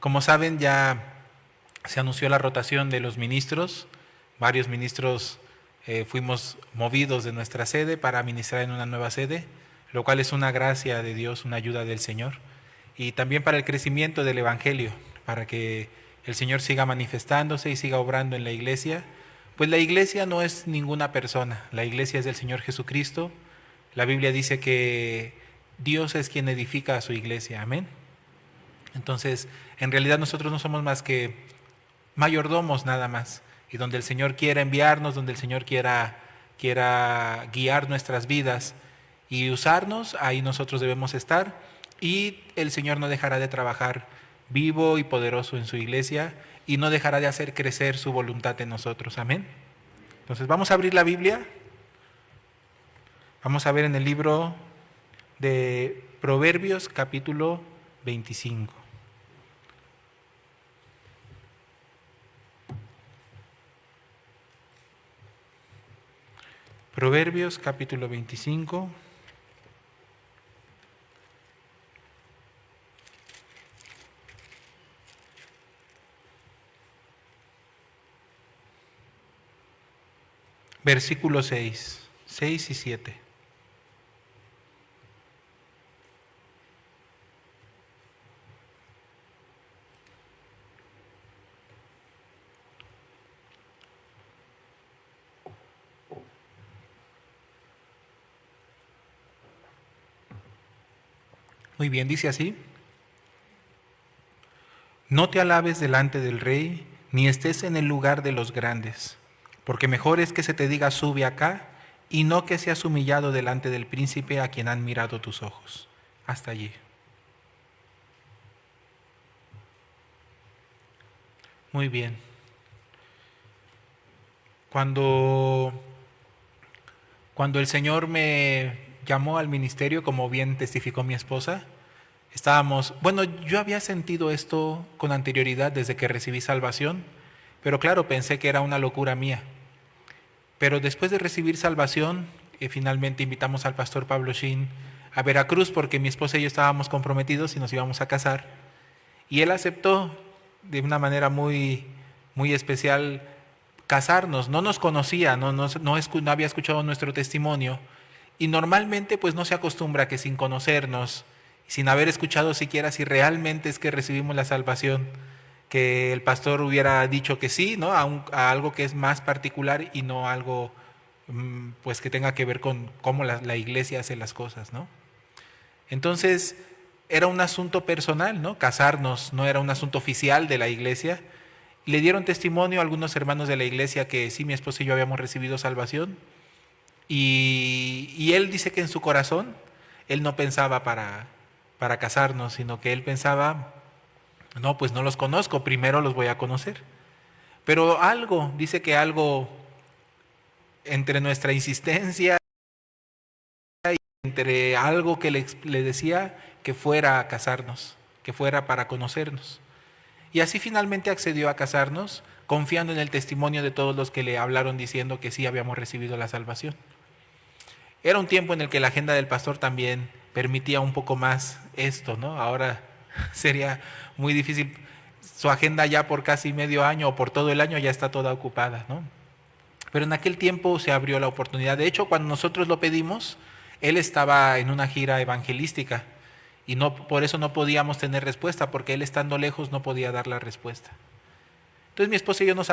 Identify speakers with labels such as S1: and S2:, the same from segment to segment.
S1: Como saben, ya se anunció la rotación de los ministros. Varios ministros fuimos movidos de nuestra sede para ministrar en una nueva sede, lo cual es una gracia de Dios, una ayuda del Señor. Y también para el crecimiento del Evangelio, para que el Señor siga manifestándose y siga obrando en la iglesia. Pues la iglesia no es ninguna persona, la iglesia es del Señor Jesucristo. La Biblia dice que Dios es quien edifica a su iglesia, amén. Entonces, en realidad nosotros no somos más que mayordomos nada más. Y donde el Señor quiera enviarnos, donde el Señor quiera guiar nuestras vidas y usarnos, ahí nosotros debemos estar. Y el Señor no dejará de trabajar vivo y poderoso en su iglesia y no dejará de hacer crecer su voluntad en nosotros. Amén. Entonces vamos a abrir la Biblia. Vamos a ver en el libro de Proverbios capítulo 25. Proverbios capítulo 25. Versículo 6 y 7. Muy bien, dice así: no te alabes delante del rey, ni estés en el lugar de los grandes, porque mejor es que se te diga sube acá, y no que seas humillado delante del príncipe a quien han mirado tus ojos. Hasta allí. Muy bien. Cuando el Señor me llamó al ministerio, como bien testificó mi esposa, yo había sentido esto con anterioridad desde que recibí salvación, pero claro, pensé que era una locura mía. Pero después de recibir salvación, finalmente invitamos al pastor Pablo Shin a Veracruz porque mi esposa y yo estábamos comprometidos y nos íbamos a casar. Y él aceptó de una manera muy, muy especial casarnos. No nos conocía, no había escuchado nuestro testimonio. Y normalmente pues no se acostumbra que sin conocernos, sin haber escuchado siquiera si realmente es que recibimos la salvación, que el pastor hubiera dicho que sí, ¿no? A algo que es más particular y no algo pues que tenga que ver con cómo la iglesia hace las cosas, ¿no? Entonces era un asunto personal, ¿no? Casarnos no era un asunto oficial de la iglesia. Le dieron testimonio a algunos hermanos de la iglesia que sí, mi esposa y yo habíamos recibido salvación. Y él dice que en su corazón, él no pensaba para casarnos, sino que él pensaba, no, pues no los conozco, primero los voy a conocer. Pero dice que algo entre nuestra insistencia, entre algo que le decía que fuera a casarnos, que fuera para conocernos. Y así finalmente accedió a casarnos, confiando en el testimonio de todos los que le hablaron diciendo que sí habíamos recibido la salvación. Era un tiempo en el que la agenda del pastor también permitía un poco más esto, ¿no? Ahora sería muy difícil. Su agenda ya por casi medio año o por todo el año ya está toda ocupada, ¿no? Pero en aquel tiempo se abrió la oportunidad. De hecho, cuando nosotros lo pedimos, él estaba en una gira evangelística y por eso no podíamos tener respuesta, porque él estando lejos no podía dar la respuesta. Entonces mi esposa y yo nos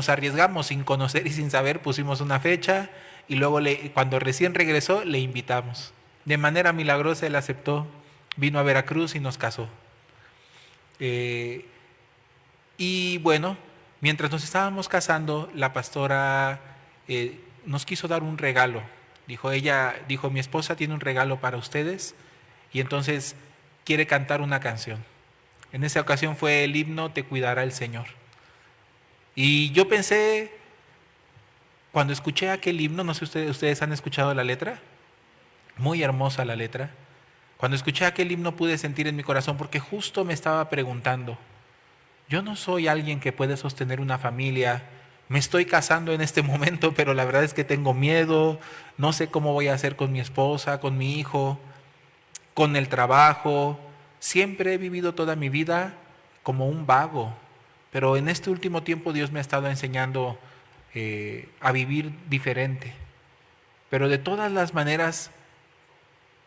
S1: arriesgamos sin conocer y sin saber, pusimos una fecha y luego cuando recién regresó le invitamos. De manera milagrosa él aceptó, vino a Veracruz y nos casó. Y bueno, mientras nos estábamos casando, la pastora nos quiso dar un regalo. Dijo, mi esposa tiene un regalo para ustedes y entonces quiere cantar una canción. En esa ocasión fue el himno Te cuidará el Señor. Y yo pensé, cuando escuché aquel himno, no sé si ustedes han escuchado la letra, muy hermosa la letra. Cuando escuché aquel himno pude sentir en mi corazón, porque justo me estaba preguntando, yo no soy alguien que puede sostener una familia, me estoy casando en este momento, pero la verdad es que tengo miedo, no sé cómo voy a hacer con mi esposa, con mi hijo, con el trabajo. Siempre he vivido toda mi vida como un vago, pero en este último tiempo Dios me ha estado enseñando a vivir diferente. Pero de todas las maneras,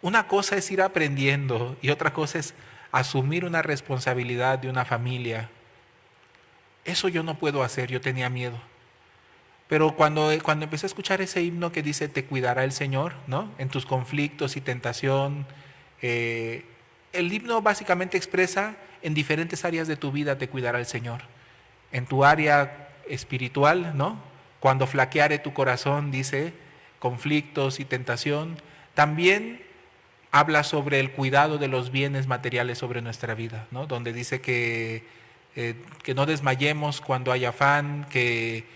S1: una cosa es ir aprendiendo y otra cosa es asumir una responsabilidad de una familia. Eso yo no puedo hacer, yo tenía miedo. Pero cuando empecé a escuchar ese himno que dice, te cuidará el Señor, ¿no? En tus conflictos y tentación, el himno básicamente expresa en diferentes áreas de tu vida te cuidará el Señor. En tu área espiritual, ¿no? Cuando flaqueare tu corazón, dice, conflictos y tentación. También habla sobre el cuidado de los bienes materiales sobre nuestra vida, ¿no? Donde dice que no desmayemos cuando hay afán, que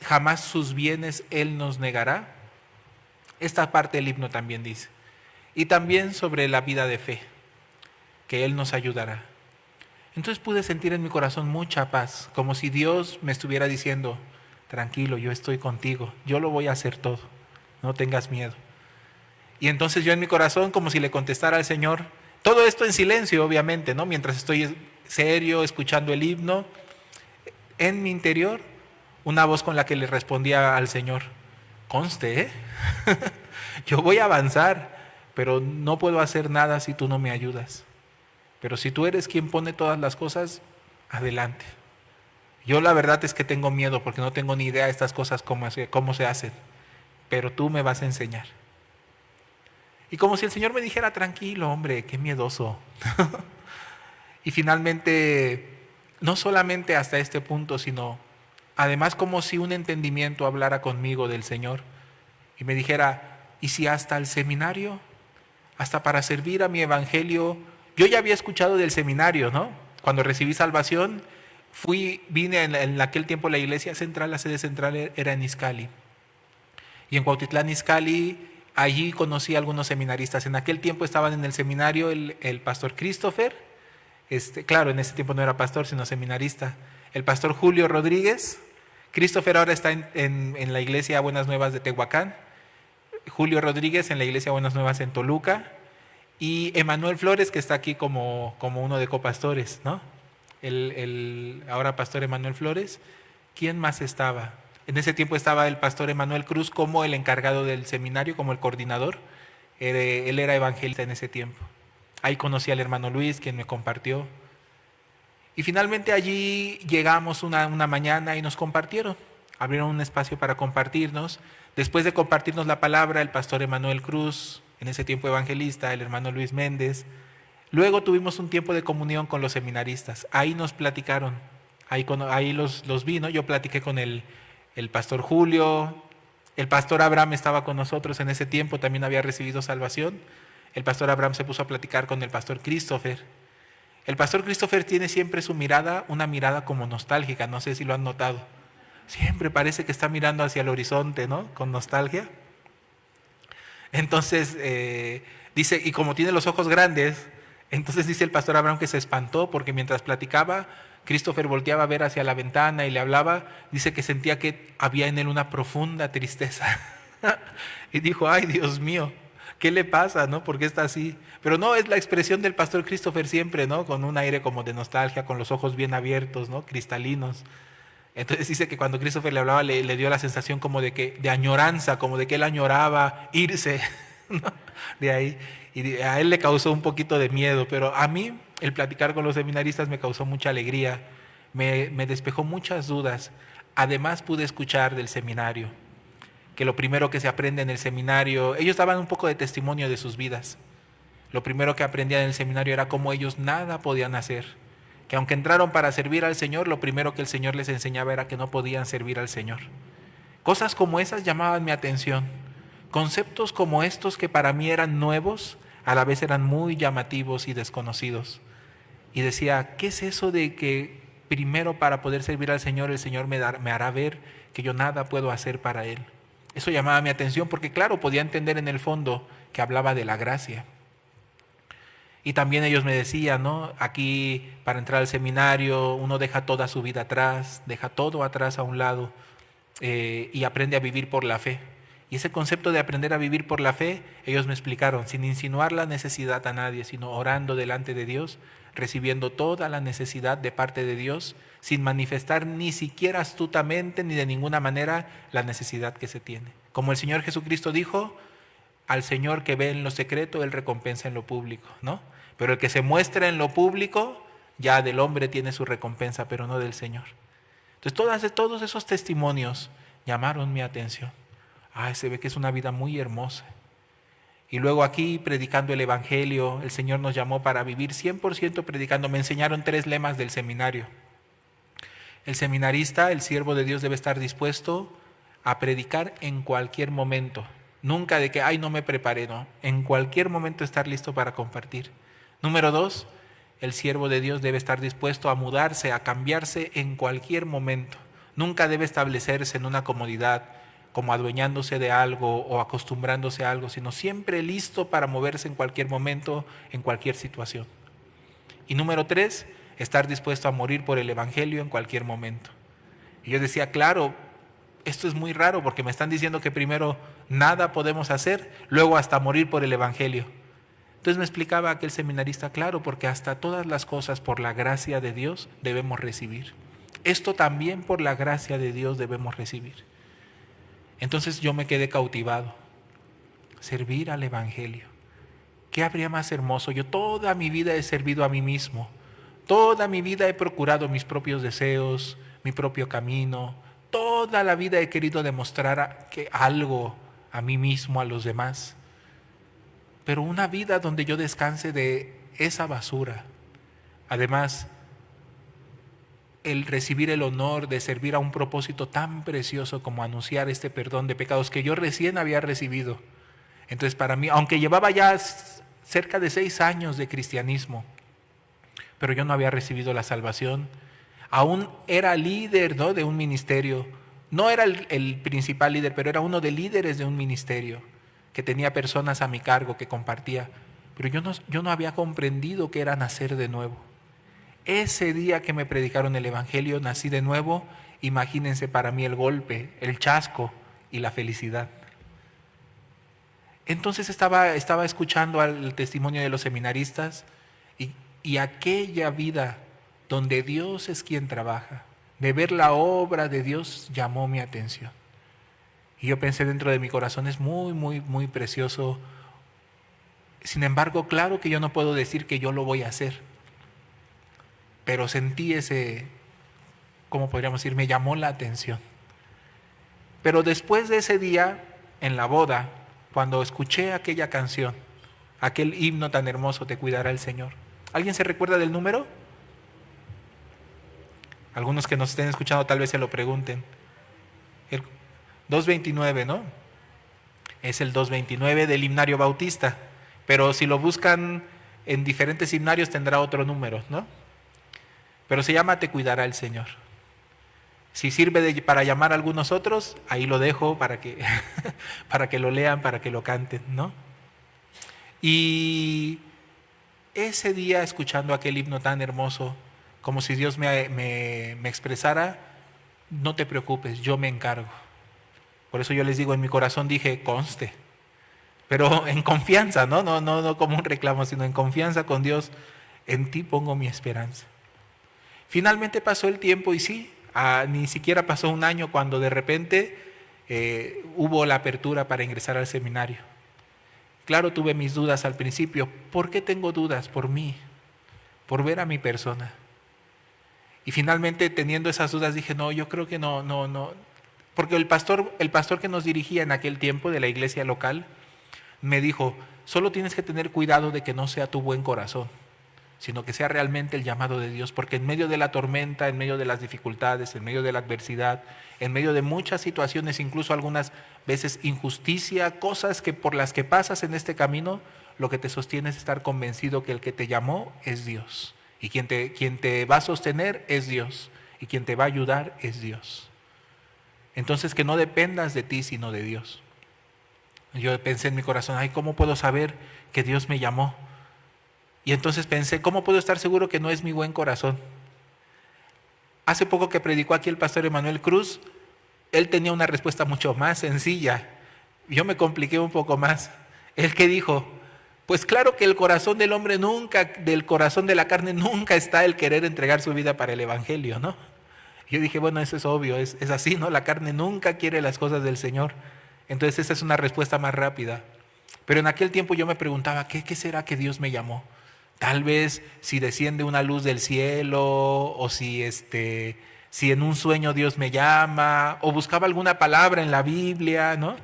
S1: jamás sus bienes Él nos negará. Esta parte del himno también dice. Y también sobre la vida de fe, que Él nos ayudará. Entonces pude sentir en mi corazón mucha paz, como si Dios me estuviera diciendo, tranquilo, yo estoy contigo, yo lo voy a hacer todo, no tengas miedo. Y entonces yo en mi corazón, como si le contestara al Señor, todo esto en silencio obviamente, ¿no? Mientras estoy serio, escuchando el himno, en mi interior, una voz con la que le respondía al Señor, conste, ¿eh? Yo voy a avanzar, pero no puedo hacer nada si tú no me ayudas. Pero si tú eres quien pone todas las cosas, adelante. Yo la verdad es que tengo miedo porque no tengo ni idea de estas cosas cómo se hacen, pero tú me vas a enseñar. Y como si el Señor me dijera, tranquilo, hombre, qué miedoso. Y finalmente, no solamente hasta este punto, sino además como si un entendimiento hablara conmigo del Señor y me dijera, ¿y si hasta el seminario? Hasta para servir a mi evangelio. Yo ya había escuchado del seminario, ¿no? Cuando recibí salvación, vine en aquel tiempo la iglesia central, la sede central era en Izcalli. Y en Cuautitlán Izcalli, allí conocí a algunos seminaristas. En aquel tiempo estaban en el seminario el pastor Christopher, claro, en ese tiempo no era pastor, sino seminarista. El pastor Julio Rodríguez. Christopher ahora está en la iglesia Buenas Nuevas de Tehuacán. Julio Rodríguez en la iglesia Buenas Nuevas en Toluca. Y Emanuel Flores, que está aquí como uno de copastores, ¿no? El ahora pastor Emanuel Flores. ¿Quién más estaba? En ese tiempo estaba el pastor Emanuel Cruz como el encargado del seminario, como el coordinador. Él era evangelista en ese tiempo. Ahí conocí al hermano Luis, quien me compartió. Y finalmente allí llegamos una mañana y nos compartieron. Abrieron un espacio para compartirnos. Después de compartirnos la palabra, el pastor Emanuel Cruz, en ese tiempo evangelista, el hermano Luis Méndez. Luego tuvimos un tiempo de comunión con los seminaristas. Ahí nos platicaron. Ahí los vi, ¿no? Yo platiqué con el pastor Julio. El pastor Abraham estaba con nosotros en ese tiempo, también había recibido salvación. El pastor Abraham se puso a platicar con el pastor Christopher. El pastor Christopher tiene siempre su mirada, una mirada como nostálgica, no sé si lo han notado. Siempre parece que está mirando hacia el horizonte, ¿no? Con nostalgia. Entonces, dice, y como tiene los ojos grandes, entonces dice el pastor Abraham que se espantó porque mientras platicaba, Christopher volteaba a ver hacia la ventana y le hablaba, dice que sentía que había en él una profunda tristeza. Y dijo, ay Dios mío, ¿qué le pasa, no? ¿Por qué está así? Pero no, es la expresión del pastor Christopher siempre, ¿no? Con un aire como de nostalgia, con los ojos bien abiertos, ¿no? Cristalinos. Entonces dice que cuando Christopher le hablaba le dio la sensación como de añoranza, como de que él añoraba irse, ¿no? De ahí. Y a él le causó un poquito de miedo, pero a mí el platicar con los seminaristas me causó mucha alegría, me despejó muchas dudas. Además pude escuchar del seminario, que lo primero que se aprende en el seminario, ellos daban un poco de testimonio de sus vidas. Lo primero que aprendían en el seminario era cómo ellos nada podían hacer, que aunque entraron para servir al Señor, lo primero que el Señor les enseñaba era que no podían servir al Señor. Cosas como esas llamaban mi atención. Conceptos como estos que para mí eran nuevos, a la vez eran muy llamativos y desconocidos. Y decía, ¿qué es eso de que primero para poder servir al Señor, el Señor me hará ver que yo nada puedo hacer para Él? Eso llamaba mi atención porque claro, podía entender en el fondo que hablaba de la gracia. Y también ellos me decían, ¿no? Aquí para entrar al seminario uno deja toda su vida atrás, deja todo atrás a un lado y aprende a vivir por la fe. Y ese concepto de aprender a vivir por la fe, ellos me explicaron, sin insinuar la necesidad a nadie, sino orando delante de Dios, recibiendo toda la necesidad de parte de Dios, sin manifestar ni siquiera astutamente ni de ninguna manera la necesidad que se tiene. Como el Señor Jesucristo dijo, al Señor que ve en lo secreto, Él recompensa en lo público, ¿no? Pero el que se muestra en lo público, ya del hombre tiene su recompensa, pero no del Señor. Entonces todos esos testimonios llamaron mi atención. Se ve que es una vida muy hermosa. Y luego aquí, predicando el Evangelio, el Señor nos llamó para vivir 100% predicando. Me enseñaron 3 lemas del seminario. El seminarista, el siervo de Dios, debe estar dispuesto a predicar en cualquier momento. Nunca de que, no me preparé, no. En cualquier momento estar listo para compartir. Número 2, el siervo de Dios debe estar dispuesto a mudarse, a cambiarse en cualquier momento. Nunca debe establecerse en una comodidad, como adueñándose de algo o acostumbrándose a algo, sino siempre listo para moverse en cualquier momento, en cualquier situación. Y número 3, estar dispuesto a morir por el Evangelio en cualquier momento. Y yo decía, claro, esto es muy raro porque me están diciendo que primero nada podemos hacer, luego hasta morir por el Evangelio. Entonces me explicaba aquel seminarista, claro, porque hasta todas las cosas por la gracia de Dios debemos recibir. Esto también por la gracia de Dios debemos recibir. Entonces yo me quedé cautivado. Servir al Evangelio. ¿Qué habría más hermoso? Yo toda mi vida he servido a mí mismo. Toda mi vida he procurado mis propios deseos, mi propio camino. Toda la vida he querido demostrar algo a mí mismo, a los demás. Pero una vida donde yo descanse de esa basura. Además, el recibir el honor de servir a un propósito tan precioso como anunciar este perdón de pecados que yo recién había recibido. Entonces para mí, aunque llevaba ya cerca de 6 años de cristianismo, pero yo no había recibido la salvación, aún era líder, ¿no?, de un ministerio. No era el principal líder, pero era uno de líderes de un ministerio que tenía personas a mi cargo que compartía. Pero yo no había comprendido que era nacer de nuevo. Ese día que me predicaron el Evangelio, nací de nuevo. Imagínense para mí el golpe, el chasco y la felicidad. Entonces estaba escuchando el testimonio de los seminaristas y aquella vida donde Dios es quien trabaja, de ver la obra de Dios, llamó mi atención. Y yo pensé dentro de mi corazón, es muy, muy, muy precioso. Sin embargo, claro que yo no puedo decir que yo lo voy a hacer. Pero sentí ¿cómo podríamos decir? Me llamó la atención. Pero después de ese día, en la boda, cuando escuché aquella canción, aquel himno tan hermoso, Te cuidará el Señor. ¿Alguien se recuerda del número? Algunos que nos estén escuchando tal vez se lo pregunten. El 229, ¿no? Es el 229 del himnario bautista. Pero si lo buscan en diferentes himnarios tendrá otro número, ¿no? Pero se llama Te cuidará el Señor. Si sirve para llamar a algunos otros, ahí lo dejo para que, para que lo lean, para que lo canten, ¿no? Y ese día, escuchando aquel himno tan hermoso, como si Dios me expresara, no te preocupes, yo me encargo. Por eso yo les digo, en mi corazón dije, conste. Pero en confianza, ¿no? No como un reclamo, sino en confianza con Dios, en ti pongo mi esperanza. Finalmente pasó el tiempo y sí, ni siquiera pasó un año cuando de repente hubo la apertura para ingresar al seminario. Claro, tuve mis dudas al principio. ¿Por qué tengo dudas? Por mí, por ver a mi persona. Y finalmente, teniendo esas dudas, dije, no, yo creo que no. Porque el pastor que nos dirigía en aquel tiempo de la iglesia local me dijo, solo tienes que tener cuidado de que no sea tu buen corazón, sino que sea realmente el llamado de Dios, porque en medio de la tormenta, en medio de las dificultades, en medio de la adversidad, en medio de muchas situaciones, incluso algunas veces injusticia, cosas por las que pasas en este camino, lo que te sostiene es estar convencido que el que te llamó es Dios, y quien te va a sostener es Dios, y quien te va a ayudar es Dios. Entonces que no dependas de ti, sino de Dios. Yo pensé en mi corazón, ¿cómo puedo saber que Dios me llamó? Y entonces pensé, ¿cómo puedo estar seguro que no es mi buen corazón? Hace poco que predicó aquí el pastor Emanuel Cruz, él tenía una respuesta mucho más sencilla. Yo me compliqué un poco más. El que dijo, pues claro que el corazón del hombre nunca, del corazón de la carne nunca está el querer entregar su vida para el evangelio, ¿no? Yo dije, bueno, eso es obvio, es así, ¿no? La carne nunca quiere las cosas del Señor. Entonces esa es una respuesta más rápida. Pero en aquel tiempo yo me preguntaba, ¿qué será que Dios me llamó? Tal vez si desciende una luz del cielo, o si en un sueño Dios me llama, o buscaba alguna palabra en la Biblia, ¿no?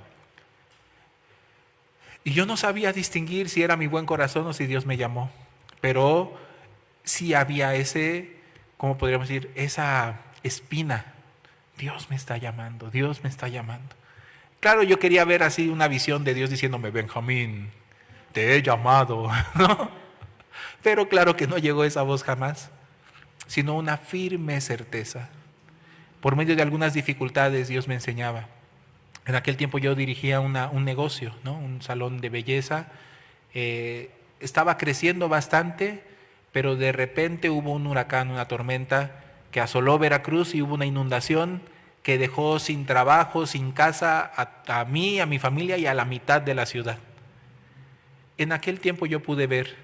S1: Y yo no sabía distinguir si era mi buen corazón o si Dios me llamó. Pero sí había ¿cómo podríamos decir? Esa espina. Dios me está llamando, Dios me está llamando. Claro, yo quería ver así una visión de Dios diciéndome, Benjamín, te he llamado, ¿no? Pero claro que no llegó esa voz jamás, sino una firme certeza. Por medio de algunas dificultades Dios me enseñaba. En aquel tiempo yo dirigía un negocio, ¿no? Un salón de belleza. Estaba creciendo bastante, pero de repente hubo un huracán, una tormenta que asoló Veracruz y hubo una inundación que dejó sin trabajo, sin casa a mí, a mi familia y a la mitad de la ciudad. En aquel tiempo yo pude ver,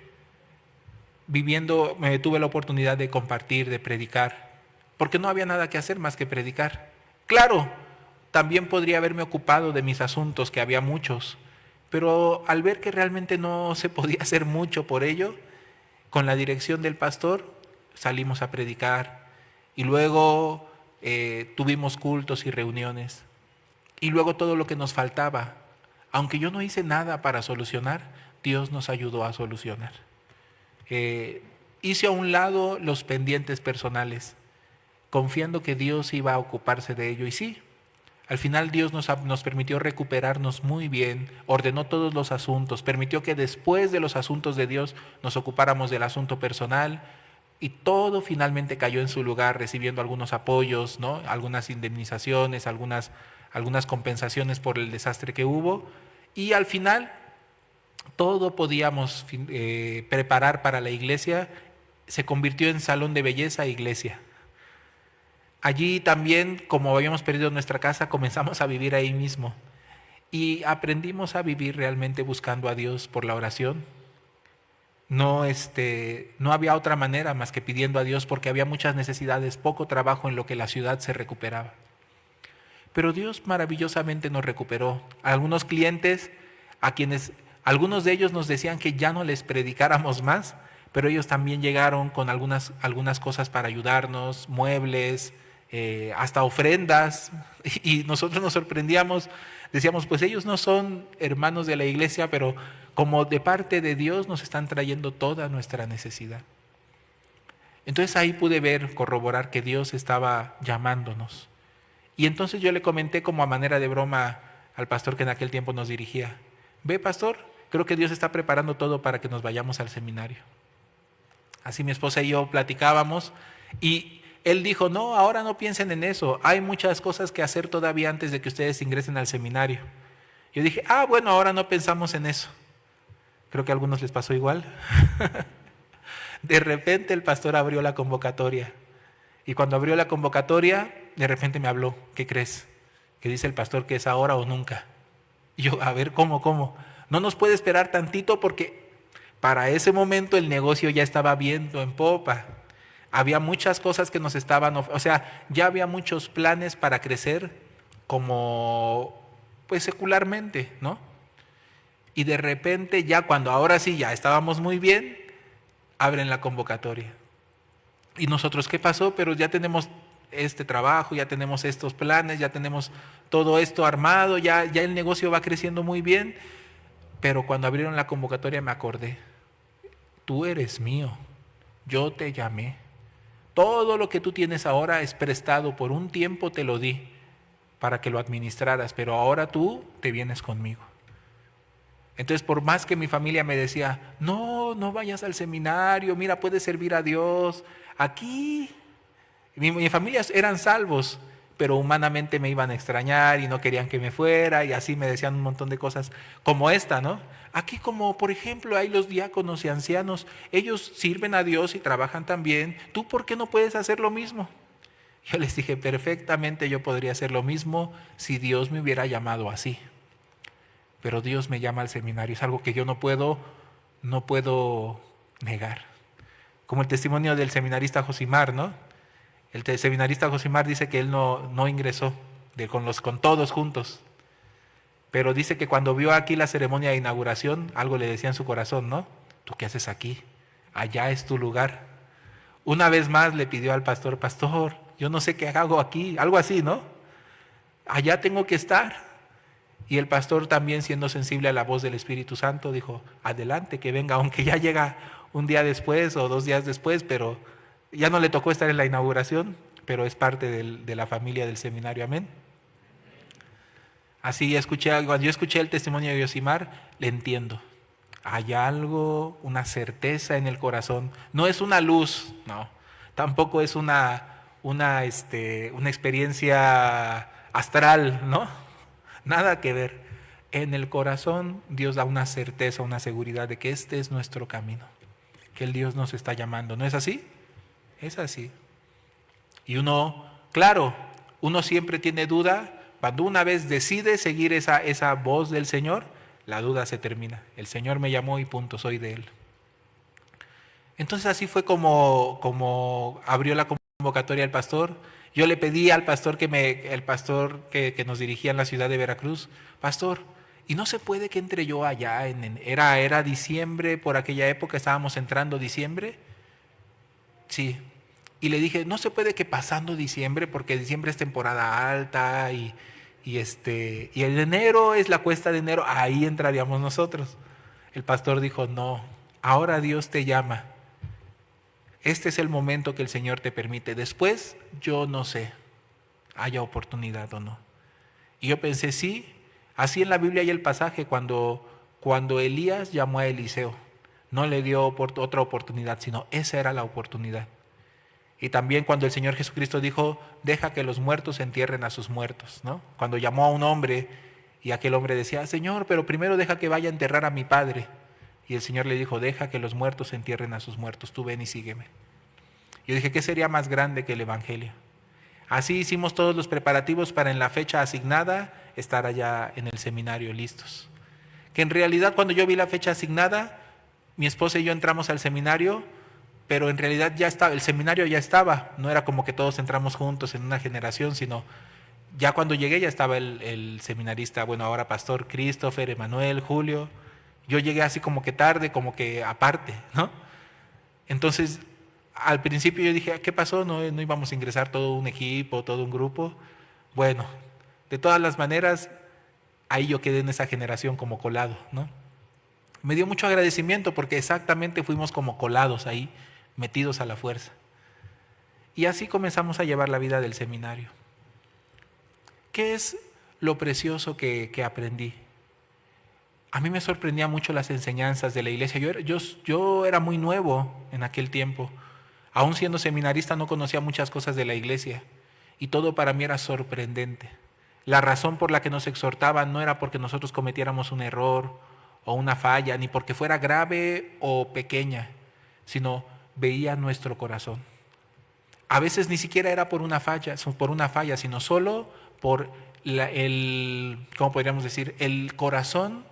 S1: tuve la oportunidad de compartir, de predicar, porque no había nada que hacer más que predicar. Claro, también podría haberme ocupado de mis asuntos, que había muchos, pero al ver que realmente no se podía hacer mucho por ello, con la dirección del pastor salimos a predicar y luego tuvimos cultos y reuniones. Y luego todo lo que nos faltaba, aunque yo no hice nada para solucionar, Dios nos ayudó a solucionar. Hice a un lado los pendientes personales, confiando que Dios iba a ocuparse de ello. Y sí, al final Dios nos permitió recuperarnos muy bien, ordenó todos los asuntos, permitió que después de los asuntos de Dios nos ocupáramos del asunto personal, y todo finalmente cayó en su lugar, recibiendo algunos apoyos, ¿no? Algunas indemnizaciones, algunas compensaciones por el desastre que hubo, y al final todo podíamos preparar para la iglesia. Se convirtió en salón de belleza e iglesia. Allí también, como habíamos perdido nuestra casa, comenzamos a vivir ahí mismo y aprendimos a vivir realmente buscando a Dios por la oración. No había otra manera más que pidiendo a Dios, porque había muchas necesidades, poco trabajo en lo que la ciudad se recuperaba. Pero Dios maravillosamente nos recuperó. Algunos clientes algunos de ellos nos decían que ya no les predicáramos más, pero ellos también llegaron con algunas cosas para ayudarnos, muebles, hasta ofrendas, y nosotros nos sorprendíamos, decíamos, pues ellos no son hermanos de la iglesia, pero como de parte de Dios nos están trayendo toda nuestra necesidad. Entonces ahí pude corroborar que Dios estaba llamándonos. Y entonces yo le comenté como a manera de broma al pastor que en aquel tiempo nos dirigía, ve pastor, creo que Dios está preparando todo para que nos vayamos al seminario. Así mi esposa y yo platicábamos y él dijo, no, ahora no piensen en eso, hay muchas cosas que hacer todavía antes de que ustedes ingresen al seminario. Yo dije, bueno, ahora no pensamos en eso. Creo que a algunos les pasó igual. De repente el pastor abrió la convocatoria. Y cuando abrió la convocatoria, de repente me habló, ¿qué crees? Que dice el pastor que es ahora o nunca. Y yo, a ver, ¿cómo? No nos puede esperar tantito, porque para ese momento el negocio ya estaba viento en popa. Había muchas cosas que nos ya había muchos planes para crecer como, pues secularmente, ¿no? Y de repente ya cuando ahora sí ya estábamos muy bien, abren la convocatoria. Y nosotros, ¿qué pasó? Pero ya tenemos este trabajo, ya tenemos estos planes, ya tenemos todo esto armado, ya el negocio va creciendo muy bien. Pero cuando abrieron la convocatoria me acordé, tú eres mío, yo te llamé. Todo lo que tú tienes ahora es prestado, por un tiempo te lo di para que lo administraras, pero ahora tú te vienes conmigo. Entonces, por más que mi familia me decía, no vayas al seminario, mira, puedes servir a Dios. Aquí, mi familia eran salvos, pero humanamente me iban a extrañar y no querían que me fuera, y así me decían un montón de cosas como esta, ¿no? Aquí, como por ejemplo hay los diáconos y ancianos, ellos sirven a Dios y trabajan también, ¿tú por qué no puedes hacer lo mismo? Yo les dije, perfectamente yo podría hacer lo mismo si Dios me hubiera llamado así. pero Dios me llama al seminario. Es algo que yo no puedo negar. Como el testimonio del seminarista Josimar, ¿no? El seminarista Josimar dice que él no ingresó con todos juntos. Pero dice que cuando vio aquí la ceremonia de inauguración, algo le decía en su corazón, ¿no? ¿Tú qué haces aquí? Allá es tu lugar. Una vez más le pidió al pastor, pastor, yo no sé qué hago aquí, algo así, ¿no? Allá tengo que estar. Y el pastor también, siendo sensible a la voz del Espíritu Santo, dijo, adelante, que venga, aunque ya llega un día después o 2 días después, pero ya no le tocó estar en la inauguración, pero es parte de la familia del seminario, amén. Así cuando yo escuché el testimonio de Yosimar, le entiendo. Hay algo, una certeza en el corazón. No es una luz, no. Tampoco es una experiencia astral, ¿no? Nada que ver. En el corazón Dios da una certeza, una seguridad de que este es nuestro camino, que el Dios nos está llamando. ¿No es así? Es así. Y claro, uno siempre tiene duda. Cuando una vez decide seguir esa voz del Señor, la duda se termina. El Señor me llamó y punto, soy de Él. Entonces así fue como abrió la convocatoria el pastor. Yo le pedí al pastor el pastor que nos dirigía en la ciudad de Veracruz, pastor, ¿y no se puede que entre yo allá? Era diciembre, por aquella época estábamos entrando diciembre. Sí. Y le dije, no se puede que pasando diciembre, porque diciembre es temporada alta y el enero es la cuesta de enero, ahí entraríamos nosotros. El pastor dijo, no, ahora Dios te llama. Este es el momento que el Señor te permite. Después, yo no sé, haya oportunidad o no. Y yo pensé, sí, así en la Biblia hay el pasaje cuando Elías llamó a Eliseo. No le dio otra oportunidad, sino esa era la oportunidad. Y también cuando el Señor Jesucristo dijo, deja que los muertos entierren a sus muertos, ¿no? Cuando llamó a un hombre y aquel hombre decía, Señor, pero primero deja que vaya a enterrar a mi padre. Y el Señor le dijo, deja que los muertos entierren a sus muertos, tú ven y sígueme. Yo dije, ¿qué sería más grande que el Evangelio? Así hicimos todos los preparativos para en la fecha asignada estar allá en el seminario listos. Que en realidad cuando yo vi la fecha asignada, mi esposa y yo entramos al seminario, pero en realidad ya estaba, el seminario ya estaba, no era como que todos entramos juntos en una generación, sino ya cuando llegué ya estaba el seminarista, bueno, ahora pastor Christopher, Emanuel, Julio. Yo llegué así como que tarde, como que aparte, ¿no? Entonces, al principio yo dije, ¿qué pasó? No íbamos a ingresar todo un equipo, todo un grupo. Bueno, de todas las maneras, ahí yo quedé en esa generación como colado, ¿no? Me dio mucho agradecimiento porque exactamente fuimos como colados ahí, metidos a la fuerza. Y así comenzamos a llevar la vida del seminario. ¿Qué es lo precioso que aprendí? A mí me sorprendía mucho las enseñanzas de la iglesia. Yo era muy nuevo en aquel tiempo. Aún siendo seminarista no conocía muchas cosas de la iglesia. Y todo para mí era sorprendente. La razón por la que nos exhortaban no era porque nosotros cometiéramos un error o una falla, ni porque fuera grave o pequeña, sino veía nuestro corazón. A veces ni siquiera era por una falla, sino solo por ¿cómo podríamos decir? El corazón.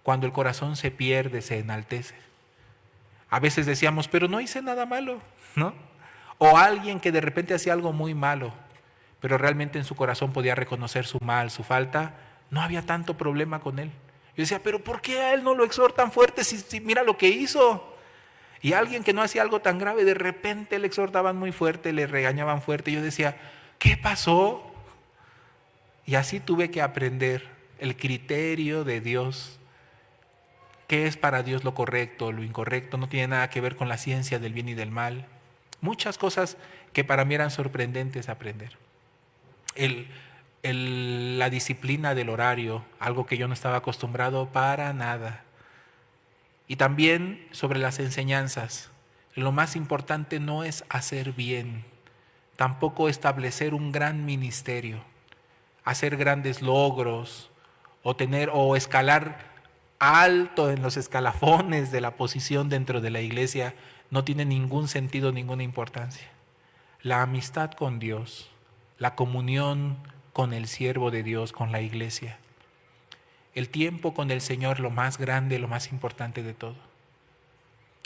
S1: Cuando el corazón se pierde, se enaltece. A veces decíamos, pero no hice nada malo, ¿no? O alguien que de repente hacía algo muy malo, pero realmente en su corazón podía reconocer su mal, su falta, no había tanto problema con él. Yo decía, pero ¿por qué a él no lo exhortan fuerte si mira lo que hizo? Y alguien que no hacía algo tan grave, de repente le exhortaban muy fuerte, le regañaban fuerte. Y yo decía, ¿qué pasó? Y así tuve que aprender el criterio de Dios. ¿Qué es para Dios lo correcto, lo incorrecto? No tiene nada que ver con la ciencia del bien y del mal. Muchas cosas que para mí eran sorprendentes aprender. La disciplina del horario, algo que yo no estaba acostumbrado para nada. Y también sobre las enseñanzas. Lo más importante no es hacer bien, tampoco establecer un gran ministerio, hacer grandes logros o escalar alto en los escalafones de la posición dentro de la iglesia no tiene ningún sentido, ninguna importancia. La amistad con Dios, la comunión con el siervo de Dios, con la iglesia. El tiempo con el Señor, lo más grande, lo más importante de todo.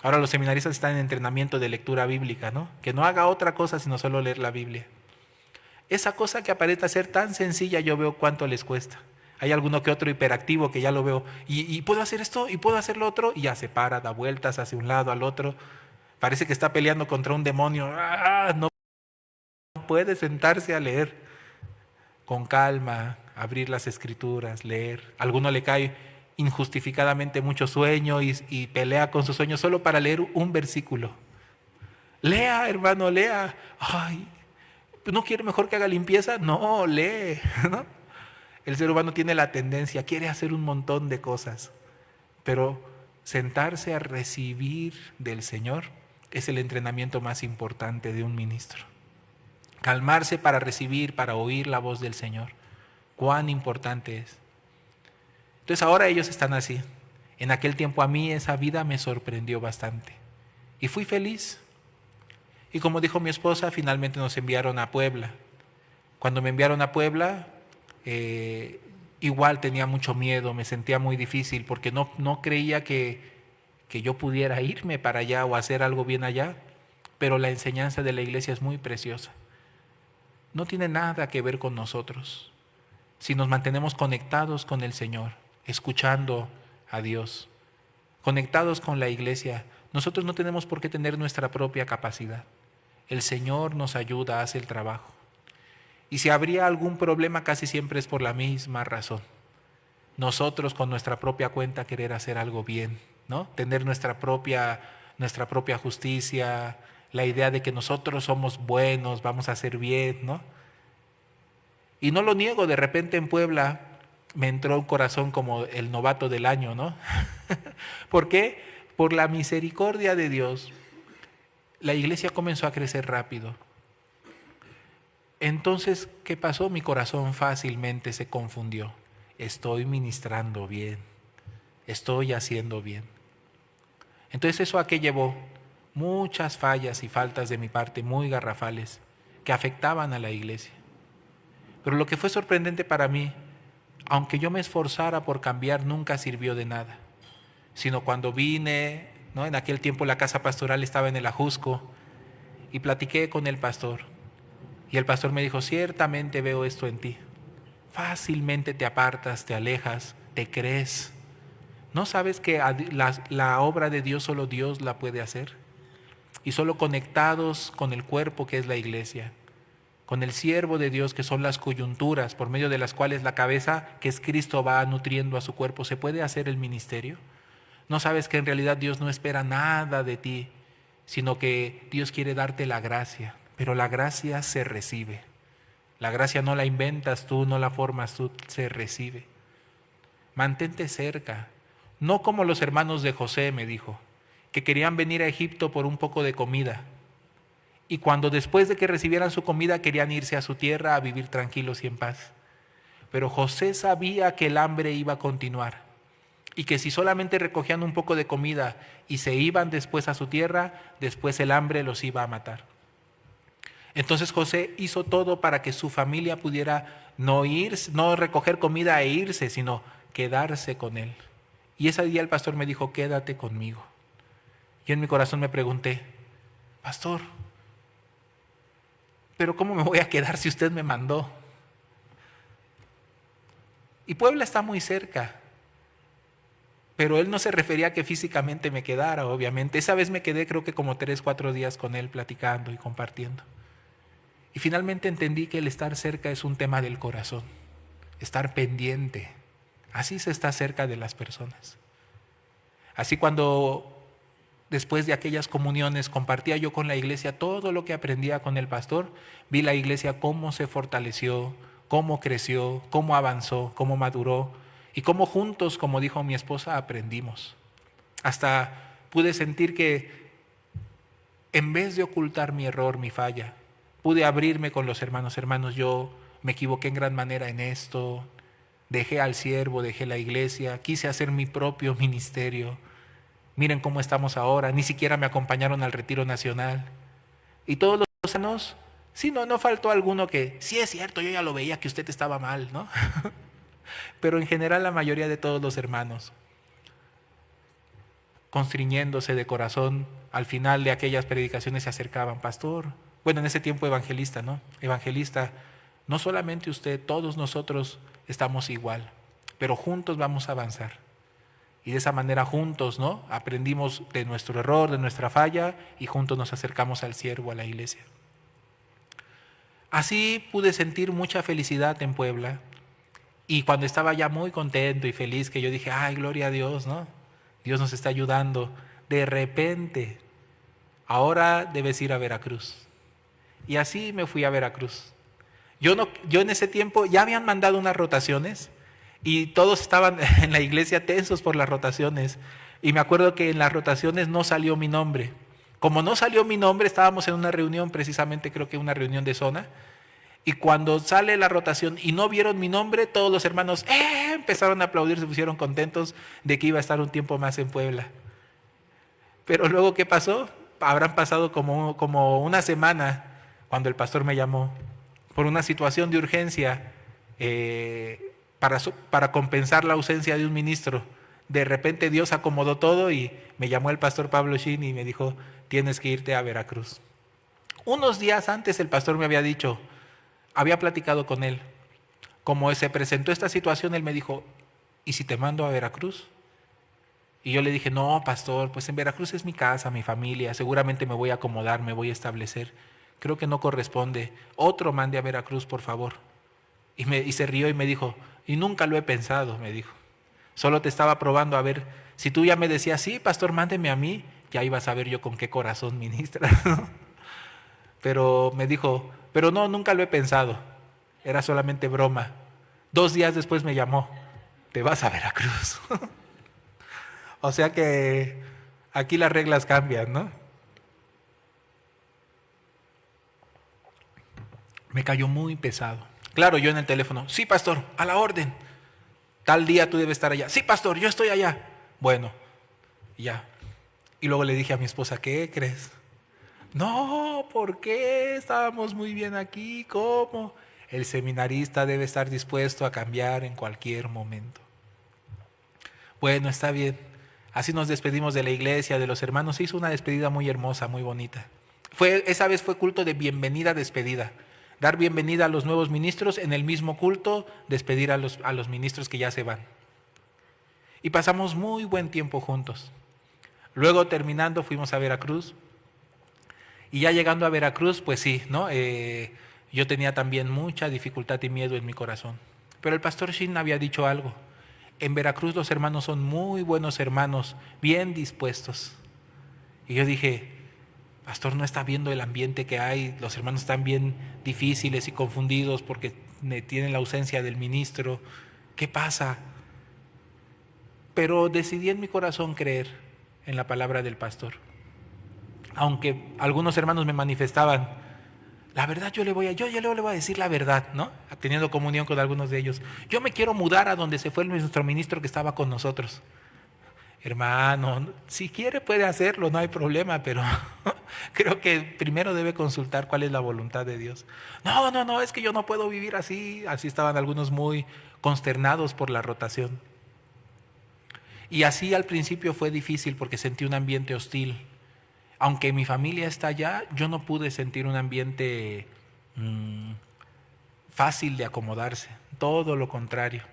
S1: Ahora los seminaristas están en entrenamiento de lectura bíblica, ¿no? Que no haga otra cosa sino solo leer la Biblia. Esa cosa que aparenta ser tan sencilla, yo veo cuánto les cuesta. Hay alguno que otro hiperactivo que ya lo veo, y puedo hacer esto, y puedo hacer lo otro, y ya se para, da vueltas hacia un lado, al otro. Parece que está peleando contra un demonio. ¡Ah! No puede sentarse a leer con calma, abrir las escrituras, leer. A alguno le cae injustificadamente mucho sueño y pelea con su sueño solo para leer un versículo. Lea, hermano, lea. Ay, ¿no quiere mejor que haga limpieza? No, lee, ¿no? El ser humano tiene la tendencia, quiere hacer un montón de cosas, pero sentarse a recibir del Señor es el entrenamiento más importante de un ministro. Calmarse para recibir, para oír la voz del Señor. Cuán importante es. Entonces ahora ellos están así. En aquel tiempo a mí esa vida me sorprendió bastante. Y fui feliz. Y como dijo mi esposa, finalmente nos enviaron a Puebla. Cuando me enviaron a Puebla, igual tenía mucho miedo, me sentía muy difícil porque no creía que yo pudiera irme para allá o hacer algo bien allá, pero la enseñanza de la iglesia es muy preciosa. No tiene nada que ver con nosotros. Si nos mantenemos conectados con el Señor, escuchando a Dios, conectados con la iglesia, nosotros no tenemos por qué tener nuestra propia capacidad. El Señor nos ayuda, hace el trabajo. Y si habría algún problema, casi siempre es por la misma razón. Nosotros con nuestra propia cuenta querer hacer algo bien, ¿no? Tener nuestra propia justicia, la idea de que nosotros somos buenos, vamos a hacer bien, ¿no? Y no lo niego, de repente en Puebla me entró un corazón como el novato del año, ¿no? ¿Por qué? Por la misericordia de Dios, la iglesia comenzó a crecer rápido. Entonces, ¿qué pasó? Mi corazón fácilmente se confundió. Estoy ministrando bien, estoy haciendo bien. Entonces, ¿eso a qué llevó? Muchas fallas y faltas de mi parte muy garrafales que afectaban a la iglesia. Pero lo que fue sorprendente para mí, aunque yo me esforzara por cambiar, nunca sirvió de nada. Sino cuando vine, ¿no? En aquel tiempo la casa pastoral estaba en el Ajusco y platiqué con el pastor. Y el pastor me dijo, ciertamente veo esto en ti. Fácilmente te apartas, te alejas, te crees. ¿No sabes que la obra de Dios solo Dios la puede hacer? Y solo conectados con el cuerpo que es la iglesia, con el siervo de Dios que son las coyunturas por medio de las cuales la cabeza que es Cristo va nutriendo a su cuerpo, ¿se puede hacer el ministerio? ¿No sabes que en realidad Dios no espera nada de ti, sino que Dios quiere darte la gracia? Pero la gracia se recibe. La gracia no la inventas tú, no la formas tú, se recibe. Mantente cerca. No como los hermanos de José, me dijo, que querían venir a Egipto por un poco de comida. Y cuando después de que recibieran su comida querían irse a su tierra a vivir tranquilos y en paz. Pero José sabía que el hambre iba a continuar y que si solamente recogían un poco de comida y se iban después a su tierra, después el hambre los iba a matar. Entonces José hizo todo para que su familia pudiera no recoger comida e irse, sino quedarse con él. Y ese día el pastor me dijo, quédate conmigo. Y en mi corazón me pregunté, pastor, ¿pero cómo me voy a quedar si usted me mandó? Y Puebla está muy cerca. Pero él no se refería a que físicamente me quedara, obviamente. Esa vez me quedé creo que como 3, 4 días con él platicando y compartiendo. Y finalmente entendí que el estar cerca es un tema del corazón, estar pendiente. Así se está cerca de las personas. Así cuando después de aquellas comuniones compartía yo con la iglesia todo lo que aprendía con el pastor, vi la iglesia cómo se fortaleció, cómo creció, cómo avanzó, cómo maduró y cómo juntos, como dijo mi esposa, aprendimos. Hasta pude sentir que en vez de ocultar mi error, mi falla, pude abrirme con los hermanos. Hermanos, yo me equivoqué en gran manera en esto, dejé al siervo, dejé la iglesia, quise hacer mi propio ministerio. Miren cómo estamos ahora, ni siquiera me acompañaron al retiro nacional. Y todos los años, sí, no faltó alguno que, sí es cierto, yo ya lo veía que usted estaba mal, ¿no? pero en general la mayoría de todos los hermanos, constriñéndose de corazón, al final de aquellas predicaciones se acercaban, pastor, bueno, en ese tiempo evangelista, ¿no? Evangelista, no solamente usted, todos nosotros estamos igual, pero juntos vamos a avanzar. Y de esa manera juntos, ¿no? Aprendimos de nuestro error, de nuestra falla, y juntos nos acercamos al siervo, a la iglesia. Así pude sentir mucha felicidad en Puebla. Y cuando estaba ya muy contento y feliz, que yo dije, ay, gloria a Dios, ¿no? Dios nos está ayudando. De repente, ahora debes ir a Veracruz. Y así me fui a Veracruz. Yo en ese tiempo ya habían mandado unas rotaciones y todos estaban en la iglesia tensos por las rotaciones. Y me acuerdo que en las rotaciones no salió mi nombre. Como no salió mi nombre, estábamos en una reunión, precisamente creo que una reunión de zona. Y cuando sale la rotación y no vieron mi nombre, todos los hermanos empezaron a aplaudir, se pusieron contentos de que iba a estar un tiempo más en Puebla. Pero luego, ¿qué pasó? Habrán pasado como una semana cuando el pastor me llamó por una situación de urgencia para compensar la ausencia de un ministro. De repente Dios acomodó todo y me llamó el pastor Pablo Shin y me dijo, tienes que irte a Veracruz. Unos días antes el pastor me había dicho, había platicado con él. Como se presentó esta situación, él me dijo, ¿y si te mando a Veracruz? Y yo le dije, no, pastor, pues en Veracruz es mi casa, mi familia, seguramente me voy a acomodar, me voy a establecer. Creo que no corresponde. Otro mande a Veracruz, por favor. Y se rió y me dijo, y nunca lo he pensado, me dijo. Solo te estaba probando a ver, si tú ya me decías, sí, pastor, mándeme a mí, ya iba a saber yo con qué corazón ministra. Pero me dijo, pero no, nunca lo he pensado. Era solamente broma. 2 días después me llamó, te vas a Veracruz. O sea que aquí las reglas cambian, ¿no? Me cayó muy pesado. Claro, yo en el teléfono, sí, pastor, a la orden. Tal día tú debes estar allá. Sí, pastor, yo estoy allá. Bueno, ya. Y luego le dije a mi esposa, ¿qué crees? No, ¿por qué? Estábamos muy bien aquí. ¿Cómo? El seminarista debe estar dispuesto a cambiar en cualquier momento. Bueno, está bien. Así nos despedimos de la iglesia, de los hermanos. Se hizo una despedida muy hermosa, muy bonita. Esa vez fue culto de bienvenida, despedida. Dar bienvenida a los nuevos ministros, en el mismo culto, despedir a los ministros que ya se van. Y pasamos muy buen tiempo juntos. Luego, terminando, fuimos a Veracruz. Y ya llegando a Veracruz, pues sí, ¿no? Yo tenía también mucha dificultad y miedo en mi corazón. Pero el pastor Shin había dicho algo. En Veracruz los hermanos son muy buenos hermanos, bien dispuestos. Y yo dije, pastor, ¿no está viendo el ambiente que hay? Los hermanos están bien difíciles y confundidos porque tienen la ausencia del ministro. ¿Qué pasa? Pero decidí en mi corazón creer en la palabra del pastor. Aunque algunos hermanos me manifestaban, la verdad yo le voy a decir la verdad, ¿no? Teniendo comunión con algunos de ellos. Yo me quiero mudar a donde se fue nuestro ministro que estaba con nosotros. Hermano, si quiere puede hacerlo, no hay problema, pero creo que primero debe consultar cuál es la voluntad de Dios. No, es que yo no puedo vivir así. Así estaban algunos muy consternados por la rotación. Y así al principio fue difícil porque sentí un ambiente hostil. Aunque mi familia está allá, yo no pude sentir un ambiente fácil de acomodarse. Todo lo contrario.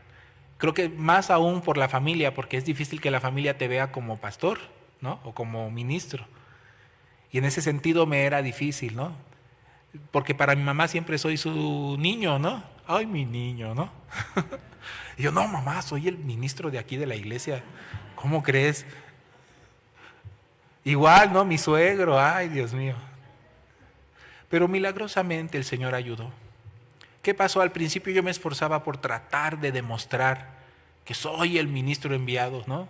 S1: Creo que más aún por la familia, porque es difícil que la familia te vea como pastor, ¿no? O como ministro. Y en ese sentido me era difícil, ¿no? Porque para mi mamá siempre soy su niño, ¿no? Ay, mi niño, ¿no? Y yo, no, mamá, soy el ministro de aquí de la iglesia. ¿Cómo crees? Igual, ¿no? Mi suegro, ay, Dios mío. Pero milagrosamente el Señor ayudó. ¿Qué pasó? Al principio yo me esforzaba por tratar de demostrar que soy el ministro enviado, ¿no?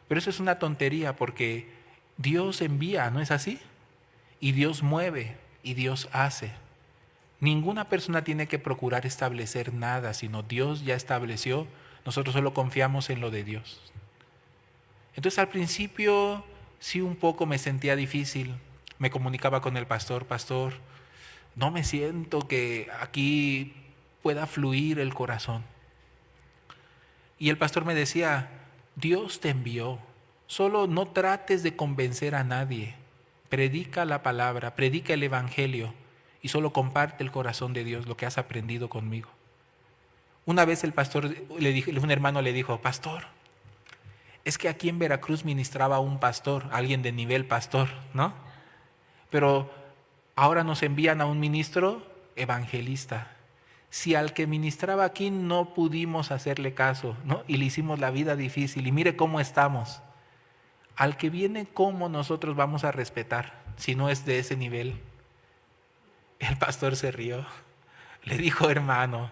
S1: Pero eso es una tontería porque Dios envía, ¿no es así? Y Dios mueve y Dios hace. Ninguna persona tiene que procurar establecer nada, sino Dios ya estableció, nosotros solo confiamos en lo de Dios. Entonces al principio sí un poco me sentía difícil, me comunicaba con el pastor, no me siento que aquí pueda fluir el corazón. Y el pastor me decía, Dios te envió, solo no trates de convencer a nadie, predica la palabra, predica el evangelio y solo comparte el corazón de Dios, lo que has aprendido conmigo. Una vez el pastor un hermano le dijo, pastor, es que aquí en Veracruz ministraba un pastor, alguien de nivel pastor, ¿no? Pero ahora nos envían a un ministro evangelista. Si al que ministraba aquí no pudimos hacerle caso, ¿no? Y le hicimos la vida difícil, y mire cómo estamos. Al que viene, ¿cómo nosotros vamos a respetar si no es de ese nivel? El pastor se rió. Le dijo, hermano,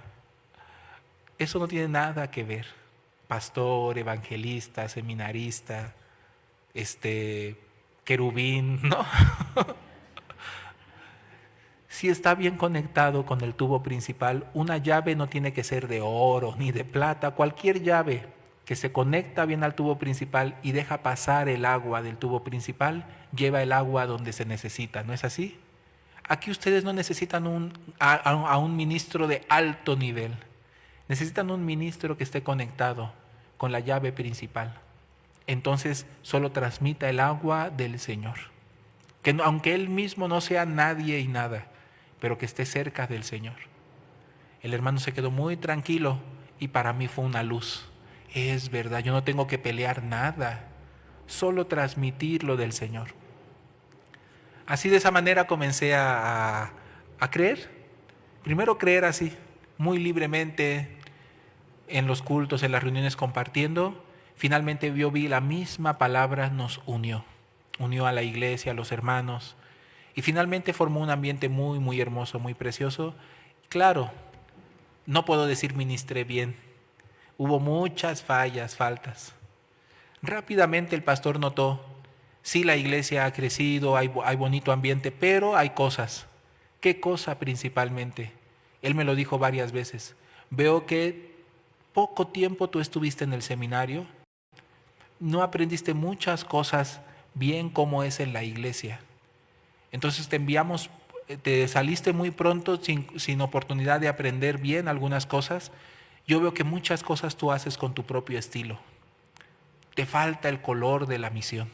S1: eso no tiene nada que ver. Pastor, evangelista, seminarista, querubín, ¿no? Si está bien conectado con el tubo principal, una llave no tiene que ser de oro ni de plata, cualquier llave que se conecta bien al tubo principal y deja pasar el agua del tubo principal, lleva el agua donde se necesita, ¿no es así? Aquí ustedes no necesitan a un ministro de alto nivel, necesitan un ministro que esté conectado con la llave principal. Entonces solo transmita el agua del Señor, que aunque Él mismo no sea nadie y nada, pero que esté cerca del Señor. El hermano se quedó muy tranquilo y para mí fue una luz. Es verdad, yo no tengo que pelear nada, solo transmitir lo del Señor. Así de esa manera comencé a creer. Primero creer así, muy libremente, en los cultos, en las reuniones compartiendo. Finalmente yo vi la misma palabra nos unió a la iglesia, a los hermanos. Y finalmente formó un ambiente muy, muy hermoso, muy precioso. Claro, no puedo decir ministré bien. Hubo muchas faltas. Rápidamente el pastor notó, sí, la iglesia ha crecido, hay bonito ambiente, pero hay cosas. ¿Qué cosa principalmente? Él me lo dijo varias veces. Veo que poco tiempo tú estuviste en el seminario, no aprendiste muchas cosas bien como es en la iglesia. Entonces te saliste muy pronto sin oportunidad de aprender bien algunas cosas. Yo veo que muchas cosas tú haces con tu propio estilo. Te falta el color de la misión.